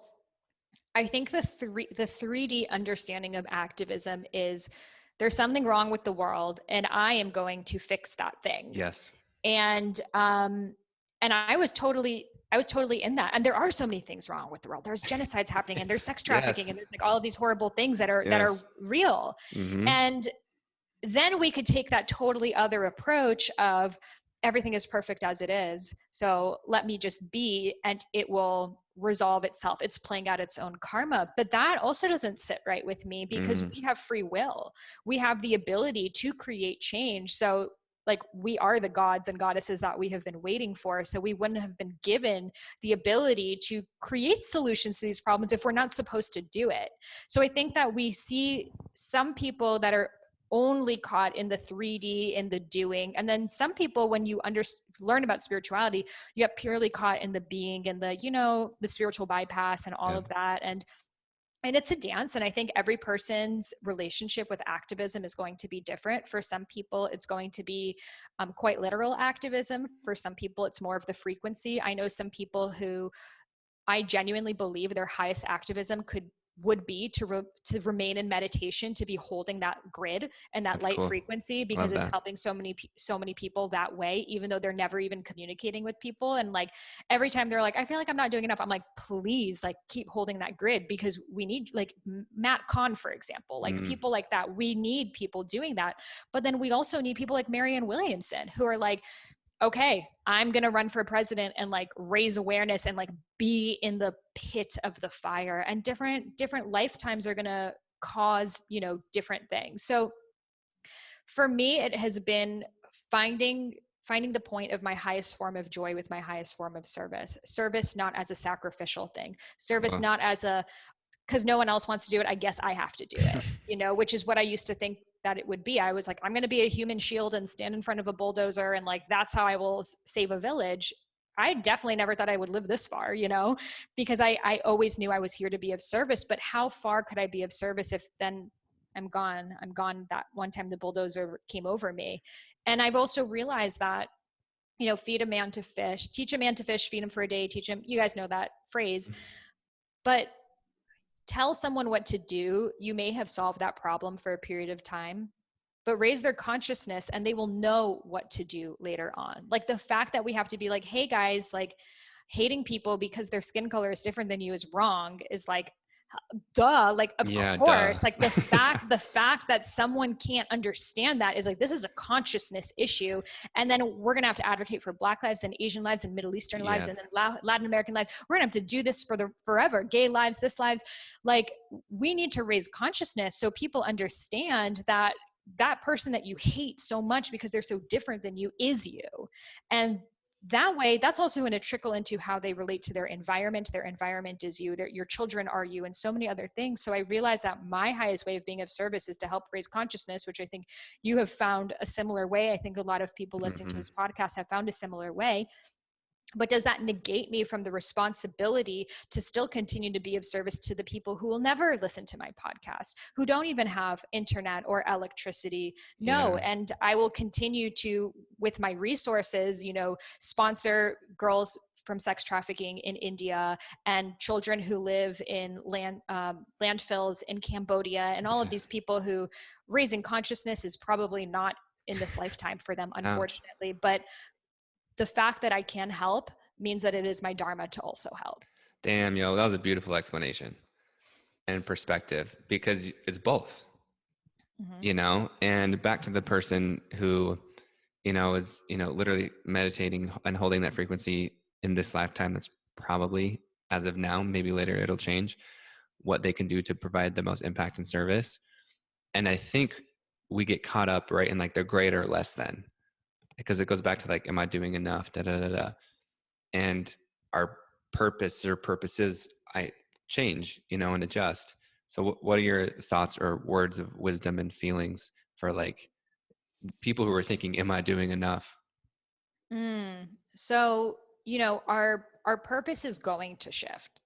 I think the 3D understanding of activism is there's something wrong with the world and I am going to fix that thing. Yes. And I was totally in that. And there are so many things wrong with the world. There's genocides happening and there's sex trafficking, Yes. and there's like all of these horrible things that are real. Mm-hmm. And then we could take that totally other approach of everything is perfect as it is, so let me just be and it will resolve itself. It's playing out its own karma. But that also doesn't sit right with me, because we have free will. We have the ability to create change. So like we are the gods and goddesses that we have been waiting for. So we wouldn't have been given the ability to create solutions to these problems if we're not supposed to do it. So I think that we see some people that are only caught in the 3D, in the doing. And then some people, when you learn about spirituality, you get purely caught in the being and the, the spiritual bypass and all of that. And it's a dance. And I think every person's relationship with activism is going to be different. For some people, it's going to be quite literal activism. For some people, it's more of the frequency. I know some people who I genuinely believe their highest activism would be to remain in meditation, to be holding that grid and that light frequency, because it's helping so many people that way, even though they're never even communicating with people. And like every time they're like, I feel like I'm not doing enough, I'm like, please, like keep holding that grid, because we need, like Matt Kahn, for example, like people like that. We need people doing that. But then we also need people like Marianne Williamson, who are like, okay, I'm going to run for president and like raise awareness and like be in the pit of the fire. And different lifetimes are going to cause, different things. So for me, it has been finding the point of my highest form of joy with my highest form of service, not as a sacrificial thing, service, not as because no one else wants to do it, I guess I have to do it, which is what I used to think that it would be. I was like, I'm going to be a human shield and stand in front of a bulldozer, and like that's how I will save a village. I definitely never thought I would live this far, because I always knew I was here to be of service. But how far could I be of service if then I'm gone that one time the bulldozer came over me? And I've also realized that, feed a man to fish, teach a man to fish, feed him for a day, teach him, you guys know that phrase. But tell someone what to do, you may have solved that problem for a period of time, but raise their consciousness and they will know what to do later on. Like the fact that we have to be like, hey guys, like hating people because their skin color is different than you is wrong, is like, Duh, like of Yeah, duh. course, like the fact that someone can't understand that is like, this is a consciousness issue. And then we're gonna have to advocate for Black lives and Asian lives and Middle Eastern lives Yeah. and then Latin American lives. We're gonna have to do this for the forever. Gay lives, this lives. Like, we need to raise consciousness so people understand that that person that you hate so much because they're so different than you is you. And that way, that's also going to trickle into how they relate to their environment. Their environment is you, your children are you, and so many other things. So I realized that my highest way of being of service is to help raise consciousness, which I think you have found a similar way. I think a lot of people listening to Hmm. this podcast have found a similar way. But does that negate me from the responsibility to still continue to be of service to the people who will never listen to my podcast, who don't even have internet or electricity? No. Yeah. And I will continue to, with my resources, sponsor girls from sex trafficking in India and children who live in landfills in Cambodia, and all of Yeah. these people who raising consciousness is probably not in this lifetime for them, No. unfortunately. But the fact that I can help means that it is my dharma to also help. Damn, yo, that was a beautiful explanation and perspective because it's both, Mm-hmm. and back to the person who, is, literally meditating and holding that frequency in this lifetime. That's probably, as of now, maybe later it'll change what they can do to provide the most impact and service. And I think we get caught up right in like the greater or less than, because it goes back to like, am I doing enough? Da da da da. And our purpose or purposes, I change, and adjust. So what are your thoughts or words of wisdom and feelings for like people who are thinking, am I doing enough? So, our purpose is going to shift.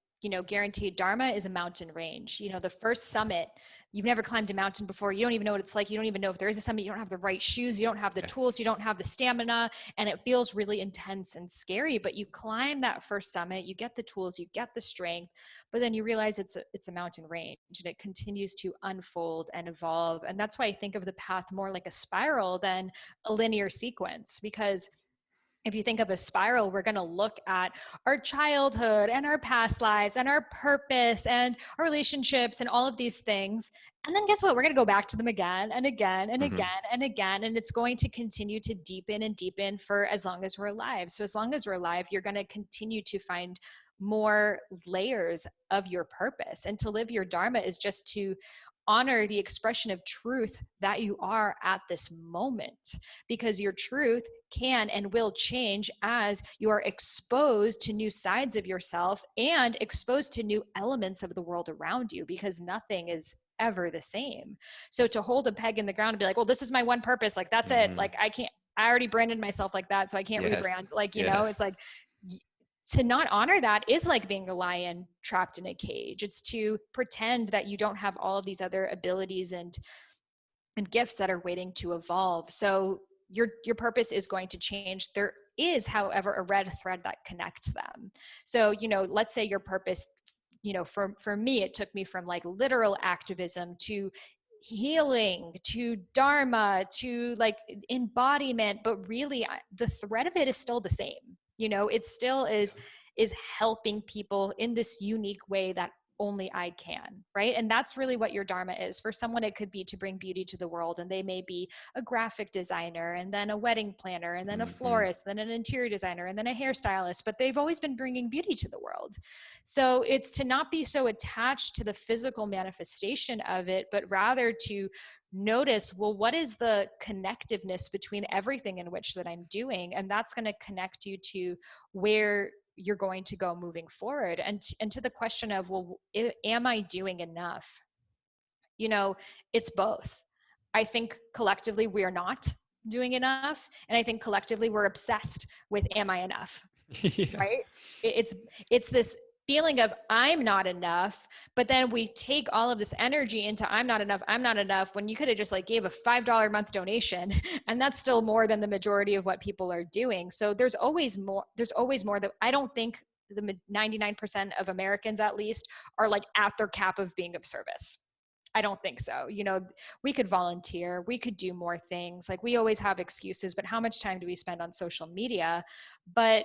Guaranteed. Dharma is a mountain range. The first summit, you've never climbed a mountain before. You don't even know what it's like. You don't even know if there is a summit. You don't have the right shoes. You don't have the Yeah. tools. You don't have the stamina. And it feels really intense and scary. But you climb that first summit, you get the tools, you get the strength, but then you realize it's a mountain range and it continues to unfold and evolve. And that's why I think of the path more like a spiral than a linear sequence, because if you think of a spiral, we're going to look at our childhood and our past lives and our purpose and our relationships and all of these things. And then guess what? We're going to go back to them again and again and Mm-hmm. again and again. And it's going to continue to deepen and deepen for as long as we're alive. So as long as we're alive, you're going to continue to find more layers of your purpose. And to live your dharma is just to honor the expression of truth that you are at this moment, because your truth can and will change as you are exposed to new sides of yourself and exposed to new elements of the world around you, because nothing is ever the same. So to hold a peg in the ground and be like, well, this is my one purpose, like that's it, Mm-hmm. like I already branded myself like that, so I can't Yes. rebrand, like, Yes. it's like, to not honor that is like being a lion trapped in a cage. It's to pretend that you don't have all of these other abilities and gifts that are waiting to evolve. So your purpose is going to change. There is, however, a red thread that connects them. So, let's say your purpose, for me, it took me from like literal activism to healing to dharma to like embodiment, but really the thread of it is still the same. It still is helping people in this unique way that only I can, right? And that's really what your dharma is. For someone, it could be to bring beauty to the world, and they may be a graphic designer, and then a wedding planner, and then a Mm-hmm. florist, then an interior designer, and then a hairstylist, but they've always been bringing beauty to the world. So it's to not be so attached to the physical manifestation of it, but rather to notice, well, what is the connectiveness between everything in which that I'm doing? And that's going to connect you to where you're going to go moving forward. And to the question of, well, am I doing enough? It's both. I think collectively we are not doing enough, and I think collectively we're obsessed with, am I enough? Yeah. Right? It's this feeling of I'm not enough, but then we take all of this energy into I'm not enough, when you could have just like gave a $5 a month donation, and that's still more than the majority of what people are doing. So there's always more that I don't think the 99% of Americans at least are like at their cap of being of service. I don't think so. We could volunteer, we could do more things. Like, we always have excuses, but how much time do we spend on social media? But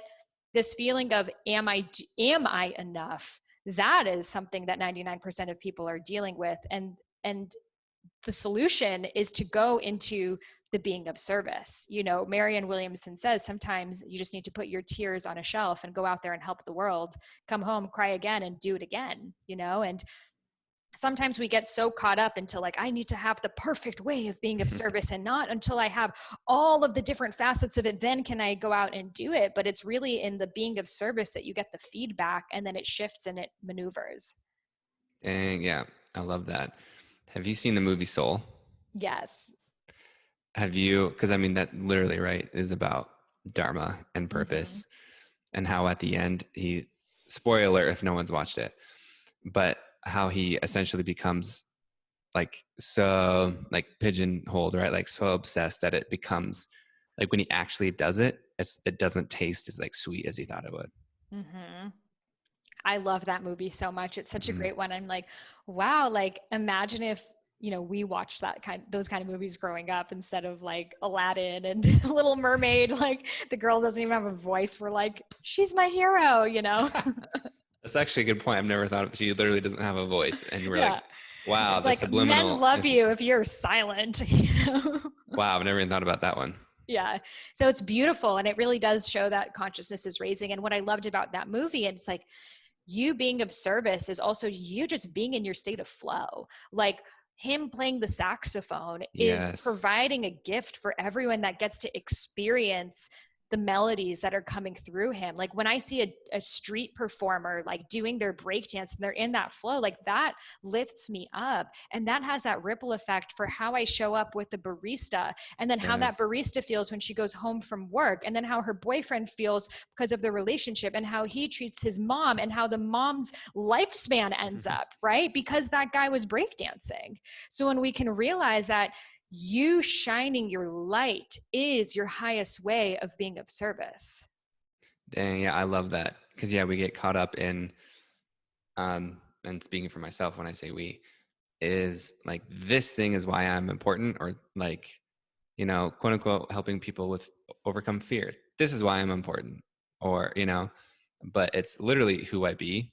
this feeling of am I enough? that is something that 99% of people are dealing with. And the solution is to go into the being of service. You know, Marianne Williamson says sometimes you just need to put your tears on a shelf and go out there and help the world, come home, cry again, and do it again, you know? And sometimes we get so caught up into like, I need to have the perfect way of being of service, and not until I have all of the different facets of it, then can I go out and do it. But it's really in the being of service that you get the feedback, and then it shifts and it maneuvers. And yeah, I love that. Have you seen the movie Soul? Yes. Have you, because I mean, that literally, right, is about dharma and Mm-hmm. purpose, and how at the end spoiler alert if no one's watched it, but how he essentially becomes like so like pigeonholed, right? Like so obsessed that it becomes like when he actually does it, it doesn't taste as like sweet as he thought it would. Mm-hmm. I love that movie so much. It's such a Mm. great one. I'm like, wow, like imagine if, you know, we watched those kind of movies growing up instead of like Aladdin and Little Mermaid. Like the girl doesn't even have a voice. We're like, she's my hero, you know? That's actually a good point. I've never thought of. She literally doesn't have a voice, and we're Yeah. like, wow, It's the like men subliminal. love you if you're silent, you know? Wow, I've never even thought about that one. Yeah. So it's beautiful. And it really does show that consciousness is raising. And what I loved about that movie, it's like, you being of service is also you just being in your state of flow. Like him playing the saxophone is Yes. providing a gift for everyone that gets to experience the melodies that are coming through him. Like when I see a street performer like doing their breakdance and they're in that flow, like that lifts me up. And that has that ripple effect for how I show up with the barista, and then how that Yes. barista feels when she goes home from work, and then how her boyfriend feels because of the relationship, and how he treats his mom, and how the mom's lifespan ends up, right? Because that guy was breakdancing. So when we can realize that you shining your light is your highest way of being of service. Dang, yeah, I love that. Because yeah, we get caught up in and speaking for myself when I say we, is like this thing is why I'm important, or like, you know, quote unquote, helping people with overcome fear. This is why I'm important, or, you know, but it's literally who I be.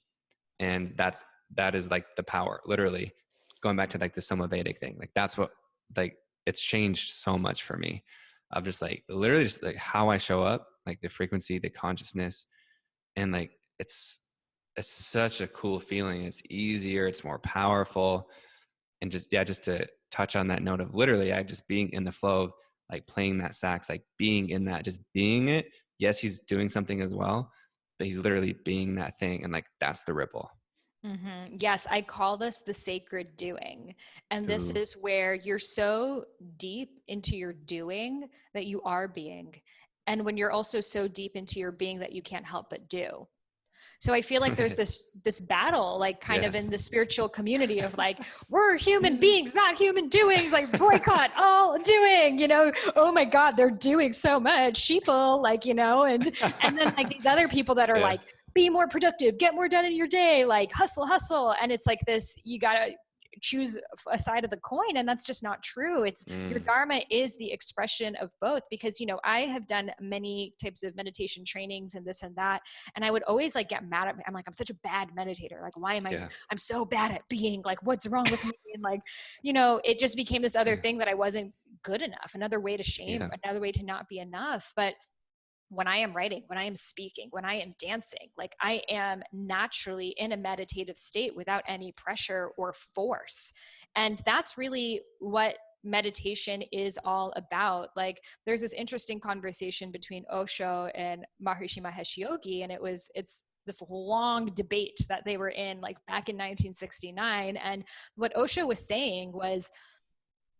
And that is like the power, literally going back to like the Soma Vedic thing. Like that's what, like, it's changed so much for me of just like literally just like how I show up, like the frequency, the consciousness, and like it's such a cool feeling. It's easier, it's more powerful. And just yeah, just to touch on that note of literally I just being in the flow of like playing that sax, like being in that, just being it. Yes, he's doing something as well, but he's literally being that thing, and like that's the ripple. Mm-hmm. Yes, I call this the sacred doing. And this Ooh. is where you're so deep into your doing that you are being. And when you're also so deep into your being that you can't help but do. So I feel like there's this battle, like kind of in Yes. the spiritual community of like, we're human beings, not human doings, like boycott all doing, you know, oh my God, they're doing so much, sheeple, like, you know, and then like these other people that are Yeah. like, be more productive, get more done in your day, like hustle, hustle. And it's like this, you gotta choose a side of the coin, and that's just not true. It's your Mm. dharma is the expression of both, because you know I have done many types of meditation trainings and this and that, and I would always like get mad at me. I'm like, I'm such a bad meditator, like why am Yeah. I'm so bad at being, like what's wrong with me, and like, you know, it just became this other Yeah. thing that I wasn't good enough, another way to shame, Yeah. another way to not be enough. But when I am writing, when I am speaking, when I am dancing, like I am naturally in a meditative state without any pressure or force. And that's really what meditation is all about. Like there's this interesting conversation between Osho and Maharishi Mahesh Yogi, and it's this long debate that they were in like back in 1969. And what Osho was saying was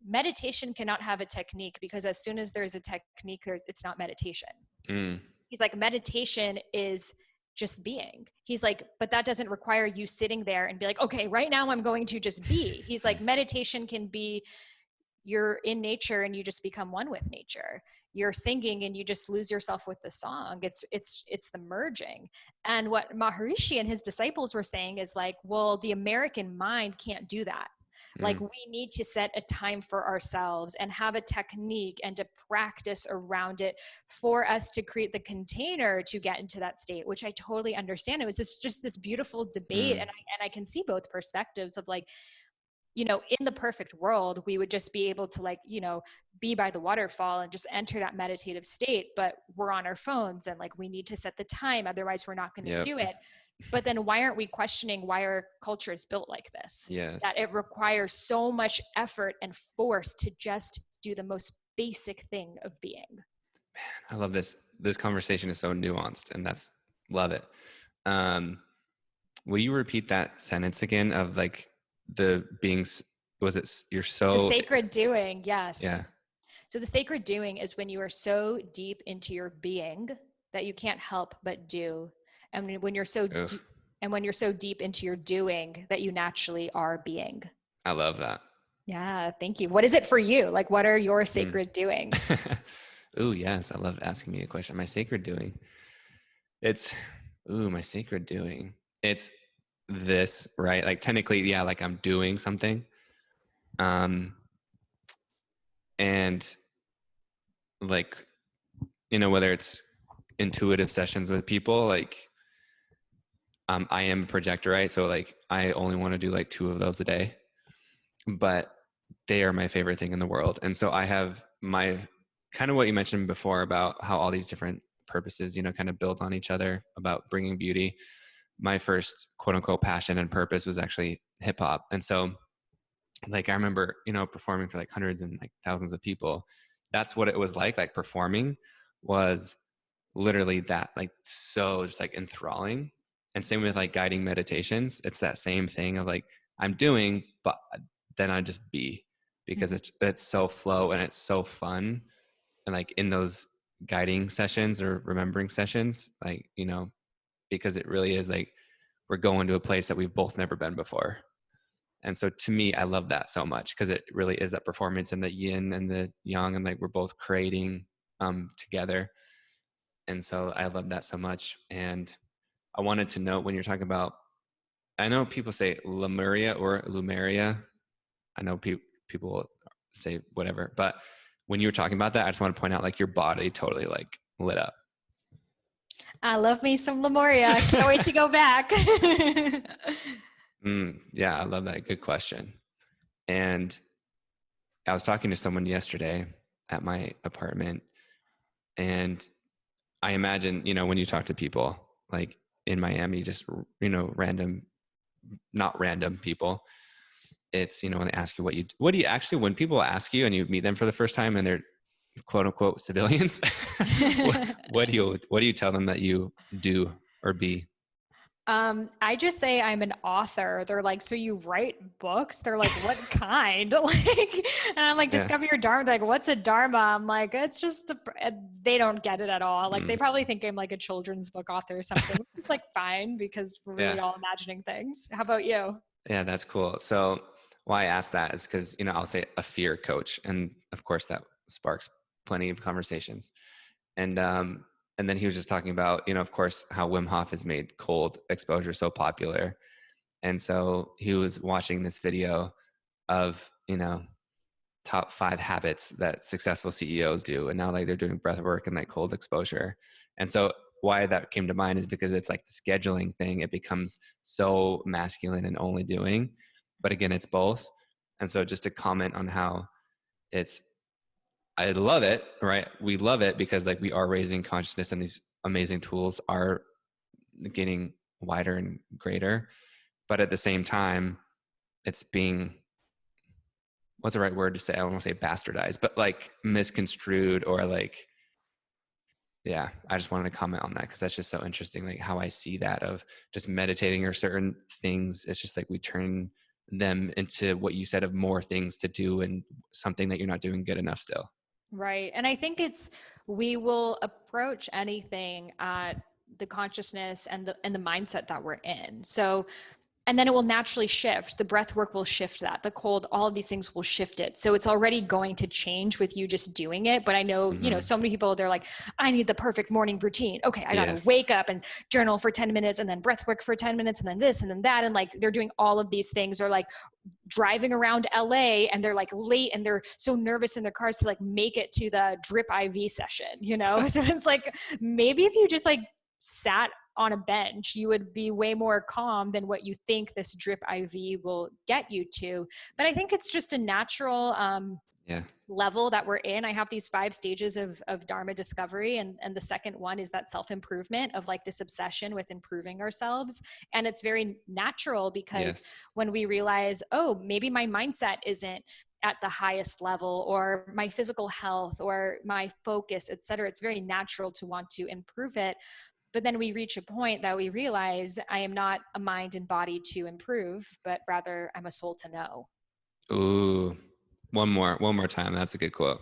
meditation cannot have a technique, because as soon as there's a technique, it's not meditation. Mm. He's like, meditation is just being. He's like, but that doesn't require you sitting there and be like, okay, right now I'm going to just be. He's like, meditation can be you're in nature and you just become one with nature. You're singing and you just lose yourself with the song. It's the merging. And what Maharishi and his disciples were saying is like, well, the American mind can't do that. Like, Mm. we need to set a time for ourselves and have a technique and to practice around it for us to create the container to get into that state, which I totally understand. It was just this beautiful debate. Mm. And I can see both perspectives of like, in the perfect world, we would just be able to like, be by the waterfall and just enter that meditative state. But we're on our phones and like, we need to set the time. Otherwise, we're not going to Yep. do it. But then why aren't we questioning why our culture is built like this? That Yes. it requires so much effort and force to just do the most basic thing of being. I love this. This conversation is so nuanced, and love it. Um, will you repeat that sentence again of like the beings? Was it you're The so sacred doing, yes. yeah. So the sacred doing is when you are so deep into your being that you can't help but do. And when you're so Oof, deep into your doing that you naturally are being. I love that. Yeah, thank you. What is it for you? Like, what are your Mm. sacred doings? Ooh, yes, I love asking me a question. My sacred doing. It's my sacred doing. It's this, right? Like technically, yeah, like I'm doing something. Um, and like, whether it's intuitive sessions with people, like I am a projector, right? So like I only want to do like 2 of those a day, but they are my favorite thing in the world. And so I have my kind of what you mentioned before about how all these different purposes, kind of build on each other about bringing beauty. My first quote unquote passion and purpose was actually hip hop. And so like I remember, performing for like hundreds and like thousands of people. That's what it was like performing was literally that, like so just like enthralling. And same with like guiding meditations. It's that same thing of like I'm doing, but then I just be, because Mhm. it's so flow and it's so fun. And like in those guiding sessions or remembering sessions, like, because it really is like we're going to a place that we've both never been before. And so to me, I love that so much because it really is that performance and the yin and the yang, and like we're both creating together. And so I love that so much. And I wanted to know, when you're talking about, I know people say Lemuria or Lumeria. I know people say whatever, but when you were talking about that, I just want to point out like your body totally like lit up. I love me some Lemuria. Can't wait to go back. Yeah, I love that. Good question. And I was talking to someone yesterday at my apartment, and I imagine, when you talk to people like in Miami, just, random, not random people, it's, when they ask you what do you actually, when people ask you and you meet them for the first time and they're quote unquote civilians, what do you tell them that you do or be? I just say I'm an author. They're like, so you write books? They're like, what kind? Like, and I'm like, Yeah. discover your dharma. They're like, what's a dharma? I'm like, it's just they don't get it at all. Like, they Mm. probably think I'm like a children's book author or something. It's like fine because we're Yeah. really all imagining things. How about you? Yeah, that's cool. So why I asked that is because, I'll say a fear coach. And of course that sparks plenty of conversations. And then he was just talking about, of course, how Wim Hof has made cold exposure so popular. And so he was watching this video of, top 5 habits that successful CEOs do. And now like they're doing breath work and like cold exposure. And so why that came to mind is because it's like the scheduling thing. It becomes so masculine and only doing, but again, it's both. And so just to comment on how I love it, right? We love it because like we are raising consciousness and these amazing tools are getting wider and greater. But at the same time, it's being, what's the right word to say? I don't want to say bastardized, but like misconstrued or like, yeah, I just wanted to comment on that because that's just so interesting. Like how I see that of just meditating or certain things. It's just like we turn them into what you said of more things to do and something that you're not doing good enough still. Right. And I think we will approach anything at the consciousness and the mindset that we're in. So and then it will naturally shift. The breath work will shift that. The cold, all of these things will shift it. So it's already going to change with you just doing it. But I know, so many people, they're like, I need the perfect morning routine. Okay, I got to Yes. wake up and journal for 10 minutes and then breath work for 10 minutes and then this and then that. And like, they're doing all of these things, or like driving around LA and they're like late and they're so nervous in their cars to like make it to the drip IV session, So it's like, maybe if you just like sat on a bench, you would be way more calm than what you think this drip IV will get you to. But I think it's just a natural level that we're in. I have these 5 stages of Dharma discovery. And the second one is that self-improvement of like this obsession with improving ourselves. And it's very natural because when we realize, oh, maybe my mindset isn't at the highest level, or my physical health or my focus, et cetera, it's very natural to want to improve it. But then we reach a point that we realize I am not a mind and body to improve, but rather I'm a soul to know. Ooh, one more time. That's a good quote.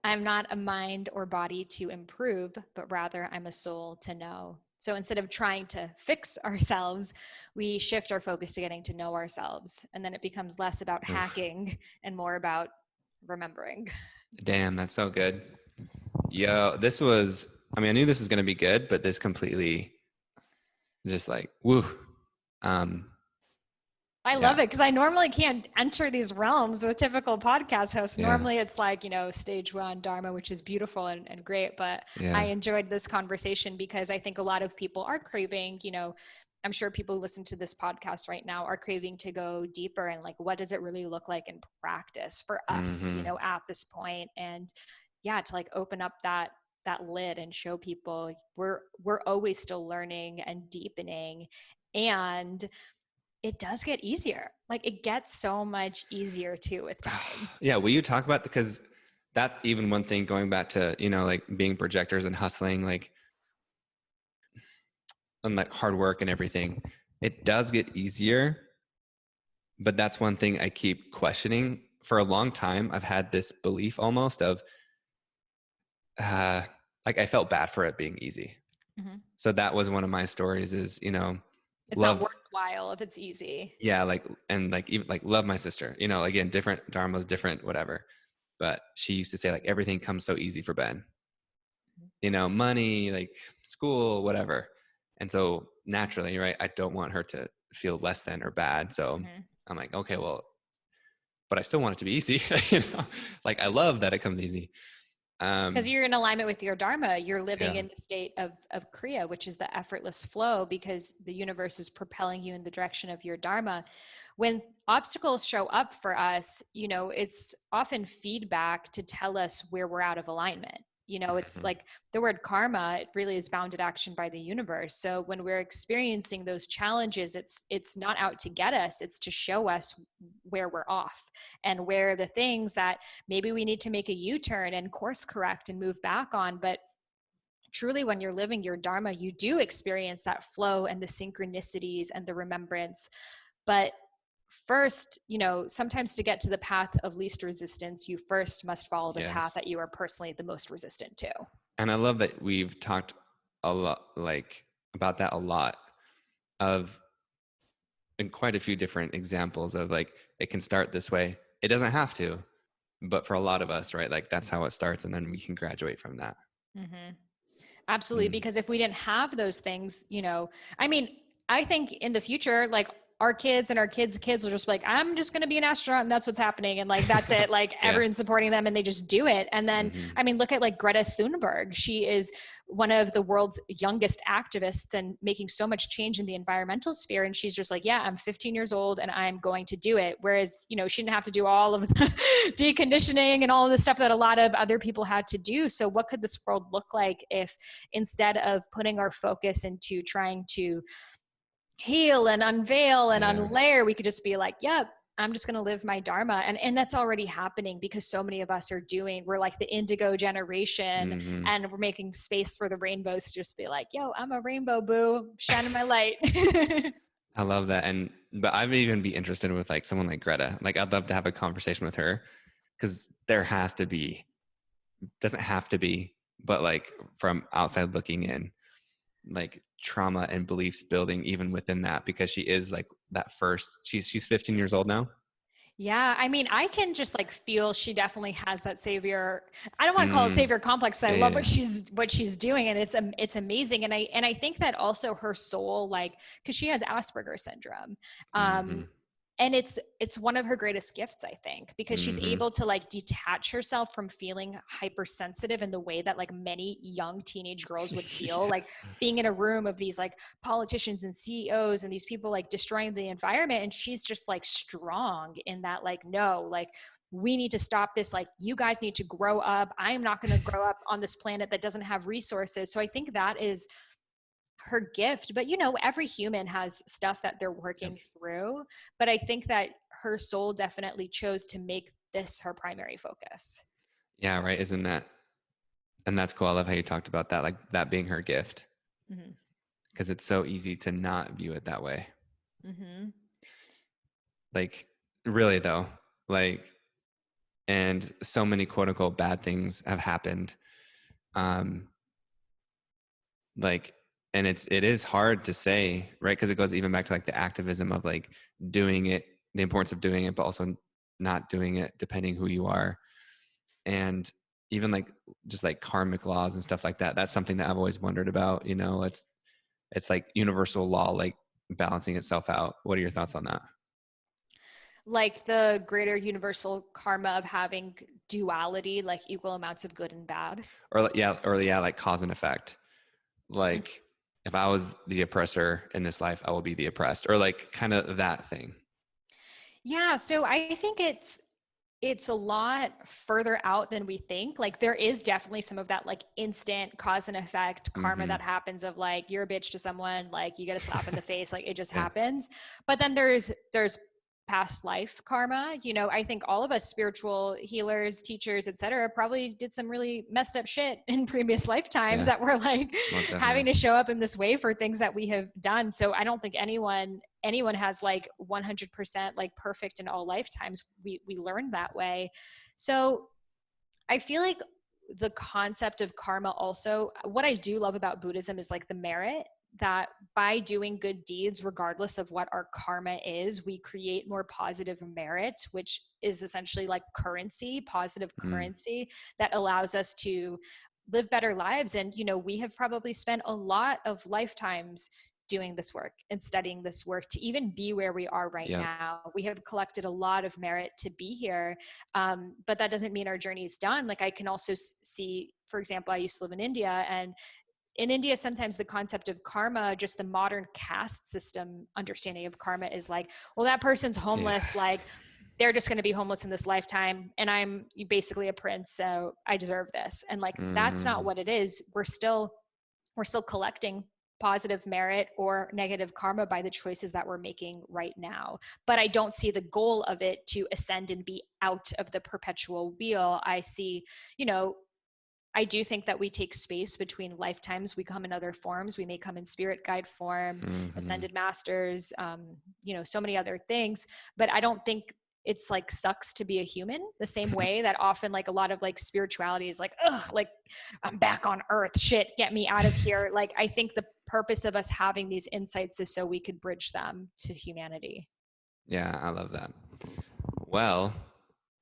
I'm not a mind or body to improve, but rather I'm a soul to know. So instead of trying to fix ourselves, we shift our focus to getting to know ourselves. And then it becomes less about hacking and more about remembering. Damn, that's so good. Yo, I knew this was going to be good, but this completely just like, woo. I love it because I normally can't enter these realms with a typical podcast host. Normally it's like, stage 1 Dharma, which is beautiful and great. But I enjoyed this conversation because I think a lot of people are craving, I'm sure people who listen to this podcast right now are craving to go deeper and like, what does it really look like in practice for us, at this point? And to like open up that lid and show people we're always still learning and deepening. And it does get easier. Like it gets so much easier too with time. Yeah. Will you talk about, because that's even one thing going back to, like being projectors and hustling, like, and like hard work and everything. It does get easier, but that's one thing I keep questioning. For a long time, I've had this belief almost of, like I felt bad for it being easy. Mm-hmm. So that was one of my stories is, it's not worthwhile if it's easy. Yeah. And even love my sister, again, different dharmas, different, whatever. But she used to say like, everything comes so easy for Ben, money, like school, whatever. And so naturally, right, I don't want her to feel less than or bad. So I'm like, okay, well, but I still want it to be easy. Like I love that it comes easy. Because you're in alignment with your Dharma, you're living in the state of Kriya, which is the effortless flow, because the universe is propelling you in the direction of your Dharma. When obstacles show up for us, it's often feedback to tell us where we're out of alignment. It's like the word karma, it really is bounded action by the universe. So when we're experiencing those challenges, it's not out to get us, it's to show us where we're off and where the things that maybe we need to make a U-turn and course correct and move back on. But truly, when you're living your Dharma, you do experience that flow and the synchronicities and the remembrance. But first, sometimes to get to the path of least resistance, you first must follow the path that you are personally the most resistant to. And I love that we've talked a lot, about that a lot in quite a few different examples of like, it can start this way. It doesn't have to, but for a lot of us, right? Like that's how it starts. And then we can graduate from that. Mm-hmm. Absolutely. Because if we didn't have those things, I think in the future, like our kids and our kids' kids will just be like, I'm just going to be an astronaut and that's what's happening. And like, that's it. Like everyone's supporting them and they just do it. And then, look at like Greta Thunberg. She is one of the world's youngest activists and making so much change in the environmental sphere. And she's just like, I'm 15 years old and I'm going to do it. Whereas, she didn't have to do all of the deconditioning and all of the stuff that a lot of other people had to do. So what could this world look like if instead of putting our focus into trying to heal and unveil and unlayer, we could just be like, I'm just going to live my Dharma. And that's already happening because so many of us we're like the indigo generation and we're making space for the rainbows to just be like, I'm a rainbow, boo, shining my light. I love that. But I'd even be interested with like someone like Greta. Like I'd love to have a conversation with her because doesn't have to be, but like from outside looking in, like trauma and beliefs building even within that, because she is like that first, she's 15 years old now. Yeah, I mean, I can just like feel she definitely has that savior. I don't want to call it Mm, savior complex. I yeah, love yeah. what she's doing, and it's amazing. And I think that also her soul, like, because she has Asperger's syndrome, Mm-hmm. um, and it's one of her greatest gifts, I think, because she's Mm-hmm. able to like detach herself from feeling hypersensitive in the way that like many young teenage girls would feel, like Yes. being in a room of these like politicians and CEOs and these people like destroying the environment, and she's just like strong in that, like, no, like, we need to stop this, like, you guys need to grow up. I am not going to grow up on this planet that doesn't have resources. So I think that is her gift. But every human has stuff that they're Yep. working through, but I think that her soul definitely chose to make this her primary focus. Yeah, right. Isn't that, and that's cool. I love how you talked about that, like that being her gift, Mm-hmm. because it's so easy to not view it that way. Mm-hmm. Like, really though, like, and so many quote unquote bad things have happened. Um, like, and it is hard to say, right? Because it goes even back to like the activism of like doing it, the importance of doing it, but also not doing it, depending who you are. And even like just like karmic laws and stuff like that. That's something that I've always wondered about. It's like universal law, like balancing itself out. What are your thoughts on that? Like the greater universal karma of having duality, like equal amounts of good and bad. Or like cause and effect. Like, if I was the oppressor in this life, I will be the oppressed, or like kind of that thing. Yeah, so I think it's a lot further out than we think. Like, there is definitely some of that like instant cause and effect karma Mm-hmm. that happens of like, you're a bitch to someone, like you get a slap in the face, like it just Yeah. happens. But then there's past life karma. I think all of us spiritual healers, teachers, etc., probably did some really messed up shit in previous lifetimes Yeah. that were like Most having definitely. to show up in this way for things that we have done. So I don't think anyone has like 100% like perfect in all lifetimes. We learned that way. So I feel like the concept of karma also, what I do love about Buddhism is like the merit that by doing good deeds, regardless of what our karma is, we create more positive merit, which is essentially like currency, positive Mm. currency that allows us to live better lives. And we have probably spent a lot of lifetimes doing this work and studying this work to even be where we are right Yep. now. We have collected a lot of merit to be here. But that doesn't mean our journey is done. Like, I can also see, for example, I used to live in India, and in India, sometimes the concept of karma, just the modern caste system understanding of karma is like, well, that person's Yeah. homeless. Like, they're just going to be homeless in this lifetime. And I'm basically a prince. So I deserve this. And like, that's not Mm. what it is. We're still collecting positive merit or negative karma by the choices that we're making right now. But I don't see the goal of it to ascend and be out of the perpetual wheel. I see, you know, I do think that we take space between lifetimes. We come in other forms. We may come in spirit guide form, Mm-hmm. ascended masters, so many other things. But I don't think it's like sucks to be a human the same way that often like a lot of like spirituality is like, ugh, like I'm back on earth. Shit, get me out of here. Like, I think the purpose of us having these insights is so we could bridge them to humanity. Yeah, I love that. Well,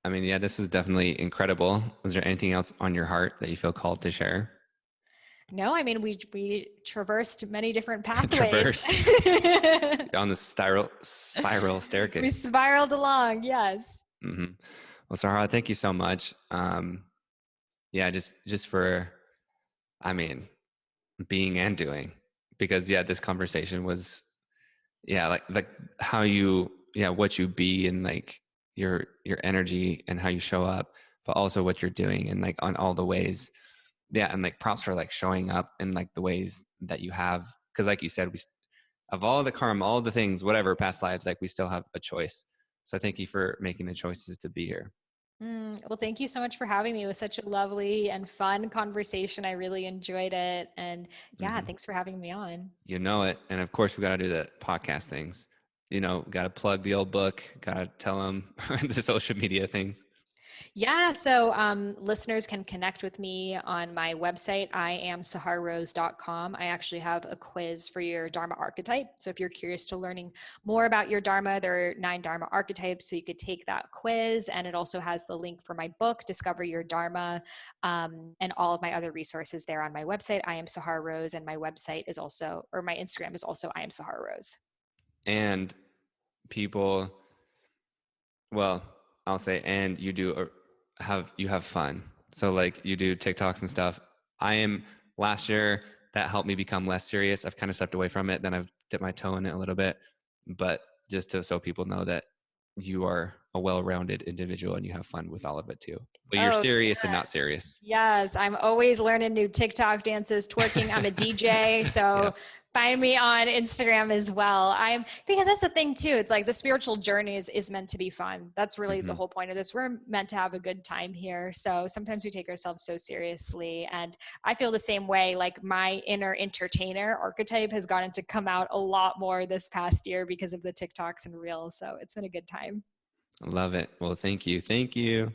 I mean, yeah, this was definitely incredible. Was there anything else on your heart that you feel called to share? No, I mean, we traversed many different pathways. Traversed on the spiral We staircase. spiraled along, yes. Hmm. Well, Sahara, thank you so much. Yeah, just for, I mean, being and doing, because yeah, this conversation was, yeah, like how you, yeah, what you be, and like your energy and how you show up, but also what you're doing and like on all the ways. Yeah, and like props for like showing up in like the ways that you have, because like you said, we, of all the karma, all the things, whatever past lives, like we still have a choice. So thank you for making the choices to be here. Well, thank you so much for having me. It was such a lovely and fun conversation. I really enjoyed it. And yeah, Hmm. thanks for having me on. You know it. And of course, we got to do the podcast things. Got to plug the old book, got to tell them the social media things. Yeah, so listeners can connect with me on my website, iamsahararose.com. I actually have a quiz for your Dharma archetype. So if you're curious to learning more about your Dharma, there are 9 Dharma archetypes. So you could take that quiz. And it also has the link for my book, Discover Your Dharma, and all of my other resources there on my website, I am Sahara Rose. And my website is also, or my Instagram is also, I am Sahara Rose. And people, well, I'll say, and you do you have fun. So like you do TikToks and stuff. Last year that helped me become less serious. I've kind of stepped away from it. Then I've dipped my toe in it a little bit, but just so people know that you are a well-rounded individual and you have fun with all of it too. But you're Oh, serious and not yes. serious. Yes, I'm always learning new TikTok dances, twerking. I'm a DJ, so Yeah. find me on Instagram as well. Because that's the thing too. It's like the spiritual journey is meant to be fun. That's really the Mm-hmm. whole point of this. We're meant to have a good time here. So sometimes we take ourselves so seriously, and I feel the same way. Like my inner entertainer archetype has gotten to come out a lot more this past year because of the TikToks and Reels. So it's been a good time. Love it. Well, thank you. Thank you.